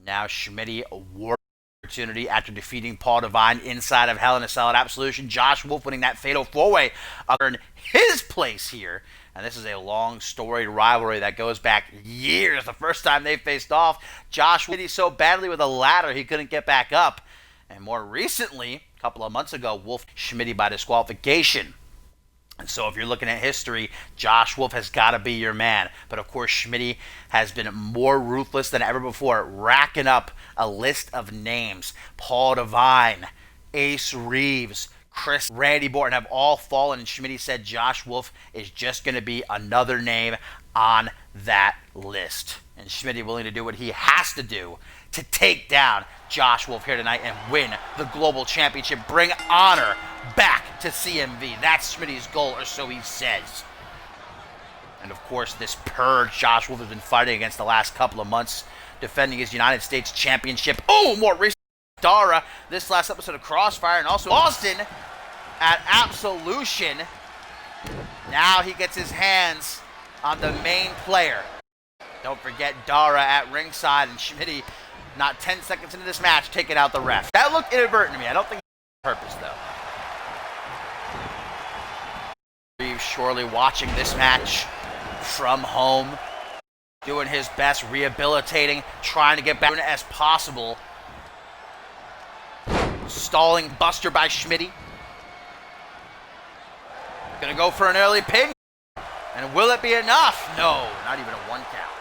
Now Schmitty awarded opportunity after defeating Paul Devine inside of Hell in a Cell at Absolution. Josh Wolf winning that fatal four-way earned his place here. And this is a long storied rivalry that goes back years. The first time they faced off, Josh hit so badly with a ladder he couldn't get back up. And more recently, a couple of months ago, Wolf Schmitty by disqualification. And so if you're looking at history, Josh Wolf has got to be your man. But of course, Schmitty has been more ruthless than ever before, racking up a list of names. Paul Devine, Ace Reeves, Randy Borton have all fallen, and Schmitty said Josh Wolf is just going to be another name on that list. And Schmitty willing to do what he has to do to take down Josh Wolf here tonight and win the Global Championship. Bring honor back to CMV. That's Schmitty's goal, or so he says. And of course, this purge Josh Wolf has been fighting against the last couple of months, defending his United States Championship. Oh, more recently, Dara, this last episode of Crossfire, and also Austin at Absolution. Now he gets his hands on the main player. Don't forget Dara at ringside, and Schmitty, not 10 seconds into this match, taking out the ref. That looked inadvertent to me. I don't think it was on purpose, though. Reeves surely watching this match from home. doing his best, rehabilitating, trying to get back as possible. Stalling Buster by Schmitty. Gonna go for an early pin. And will it be enough? No, not even a 1 count.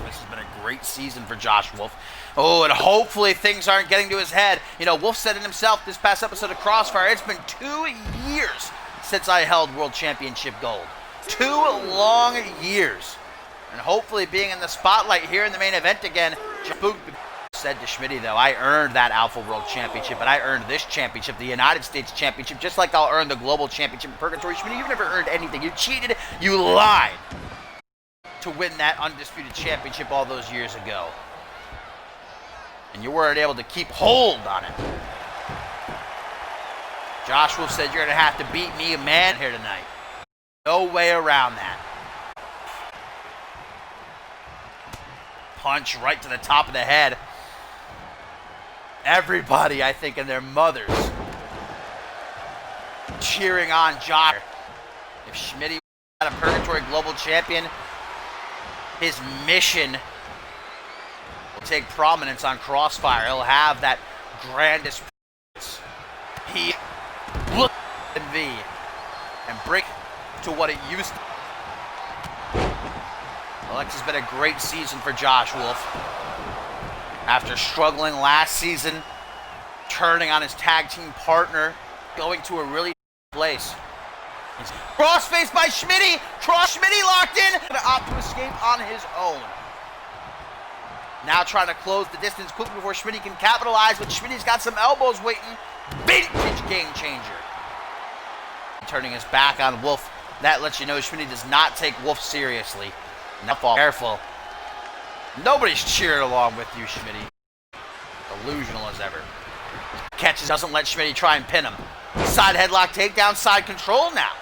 This has been a great season for Josh Wolf. Oh, and hopefully things aren't getting to his head. You know, Wolf said it himself this past episode of Crossfire. It's been 2 years since I held World Championship gold. 2 long years. And hopefully being in the spotlight here in the main event again. Spook said to Schmitty, though, I earned that Alpha World Championship, but I earned this championship, the United States Championship, just like I'll earn the Global Championship in Purgatory. Schmitty, you've never earned anything. You cheated. You lied to win that undisputed championship all those years ago. And you weren't able to keep hold on it. Josh Wolf said, you're going to have to beat me, a man, here tonight. No way around that. Punch right to the top of the head. Everybody, I think, and their mothers cheering on Josh. If Schmitty was a Purgatory Global Champion, his mission will take prominence on Crossfire. He'll have that grandest presence. He look at CMV and break to what it used to. Well, this has been a great season for Josh Wolf. After struggling last season, turning on his tag team partner, going to a really place. Crossface by Schmitty. Schmitty locked in. Gonna opt to escape on his own. Now trying to close the distance quickly before Schmitty can capitalize, but Schmitty's got some elbows waiting. Vintage game changer. Turning his back on Wolf. That lets you know Schmitty does not take Wolf seriously. Now fall careful. Nobody's cheering along with you, Schmitty. Delusional as ever. Catches, doesn't let Schmitty try and pin him. Side headlock takedown, side control now.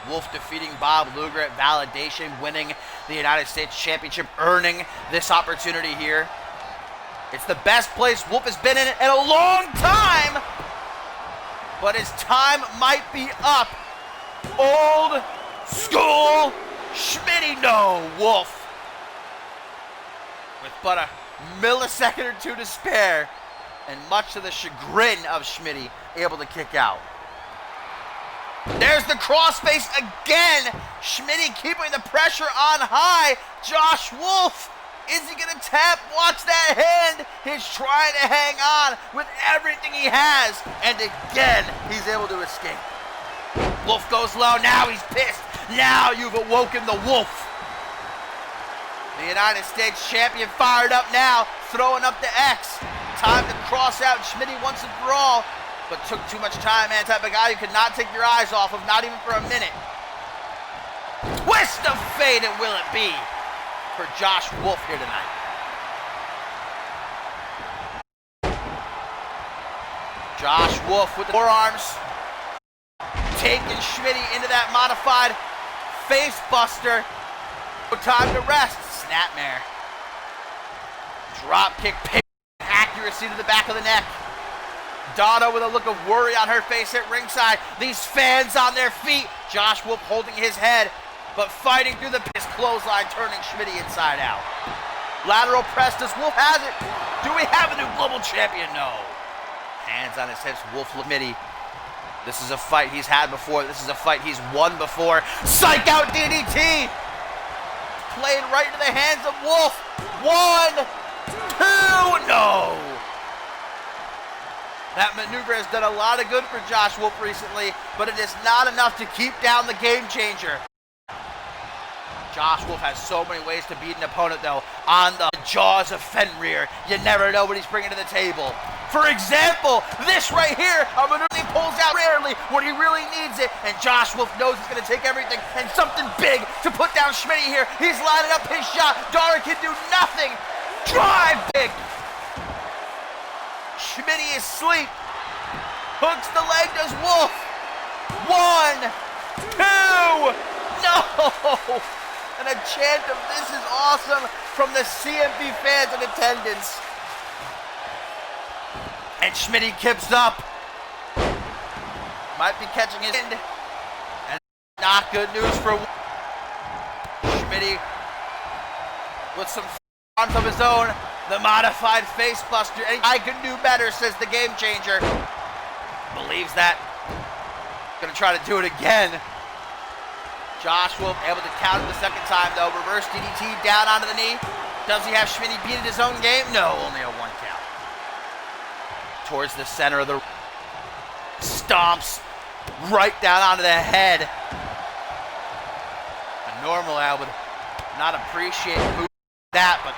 Wolf defeating Bob Luger at Validation, winning the United States Championship, earning this opportunity here. It's the best place Wolf has been in a long time, but his time might be up. Old school Schmitty, no, Wolf. With but a millisecond or two to spare, and much to the chagrin of Schmitty, able to kick out. There's the crossface again. Schmitty keeping the pressure on high. Josh Wolf, is he gonna tap? Watch that hand. He's trying to hang on with everything he has, and again, he's able to escape. Wolf goes low, now he's pissed. Now you've awoken the Wolf. The United States champion fired up now, throwing up the X. Time to cross out Schmitty once and for all, but took too much time, man. Type of guy you could not take your eyes off of, not even for a minute. Twist of fate, and will it be for Josh Wolf here tonight? Josh Wolf with the forearms, taking Schmitty into that modified face buster. No time to rest. Snapmare. Drop kick, accuracy to the back of the neck. Donna with a look of worry on her face at ringside. These fans on their feet. Josh Wolf holding his head, but fighting through the piss clothesline, turning Schmitty inside out. Lateral press. Does Wolf have it? Do we have a new global champion? No. Hands on his hips. Wolf Schmitty. This is a fight he's had before. This is a fight he's won before. Psych out DDT. Played right into the hands of Wolf. 1, 2, no. That maneuver has done a lot of good for Josh Wolf recently, but it is not enough to keep down the game changer. Josh Wolf has so many ways to beat an opponent, though. On the jaws of Fenrir, you never know what he's bringing to the table. For example, this right here, a maneuver he pulls out rarely when he really needs it, and Josh Wolf knows he's going to take everything and something big to put down Schmitty here. He's lining up his shot. Dara can do nothing. Drive big. Schmitty is asleep. Hooks the leg, does Wolf. 1, 2, no! And a chant of "This is awesome" from the CMV fans in attendance. And Schmitty kips up. Might be catching his end. And Not good news for Schmitty with some arms of his own. The modified face buster. I could do better, says the game changer. Believes that. Gonna try to do it again. Josh Wolf able to counter the second time though. Reverse DDT down onto the knee. Does he have Schmitty beat in his own game? No, only a 1 count. Towards the center of the stomps right down onto the head. Normal, I would not appreciate that, but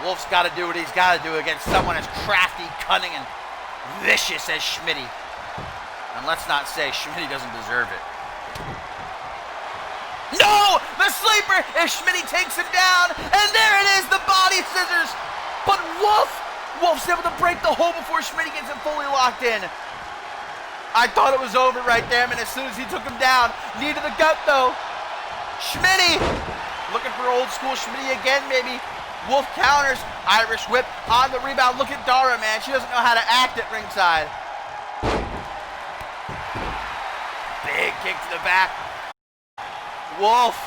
Wolf's got to do what he's got to do against someone as crafty, cunning, and vicious as Schmitty. And let's not say Schmitty doesn't deserve it. No! The sleeper! If Schmitty takes him down, and there it is, the body scissors! But Wolf's able to break the hold before Schmitty gets him fully locked in. I thought it was over right there, man, as soon as he took him down. Knee to the gut, though. Schmitty looking for old school Schmitty again, maybe. Wolf counters, Irish whip on the rebound. Look at Dara, man. She doesn't know how to act at ringside. Big kick to the back. Wolf.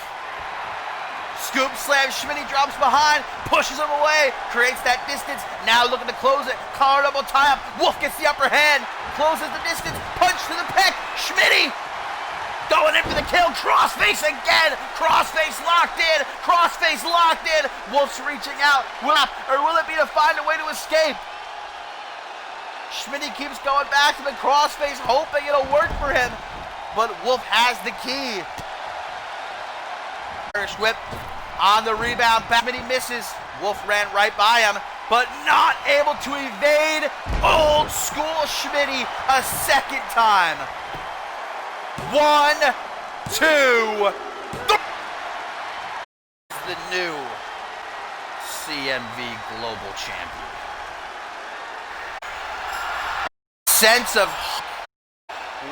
Scoop slam. Schmitty drops behind, pushes him away, creates that distance. Now looking to close it. Collar double tie up. Wolf gets the upper hand, closes the distance. Punch to the pec. Schmitty going in for the kill. Crossface again. Crossface locked in. Crossface locked in. Wolf's reaching out. Will it be to find a way to escape? Schmitty keeps going back to the crossface, hoping it'll work for him. But Wolf has the key. Irish whip on the rebound. Schmitty misses. Wolf ran right by him, but not able to evade old school Schmitty a second time. 1, 2, 3. The new CMV Global Champion. Sense of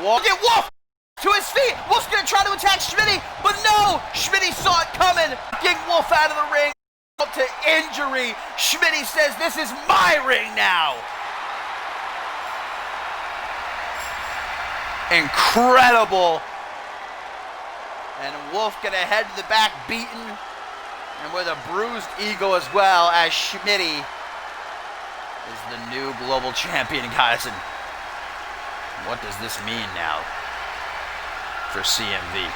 look at Wolf to his feet. Wolf's gonna try to attack Schmitty, but no! Schmitty saw it coming. Getting Wolf out of the ring to injury. Schmitty says, "This is my ring now." Incredible. And Wolf gonna head to the back beaten and with a bruised ego as well, as Schmitty is the new global champion, guys. And what does this mean now for CMV?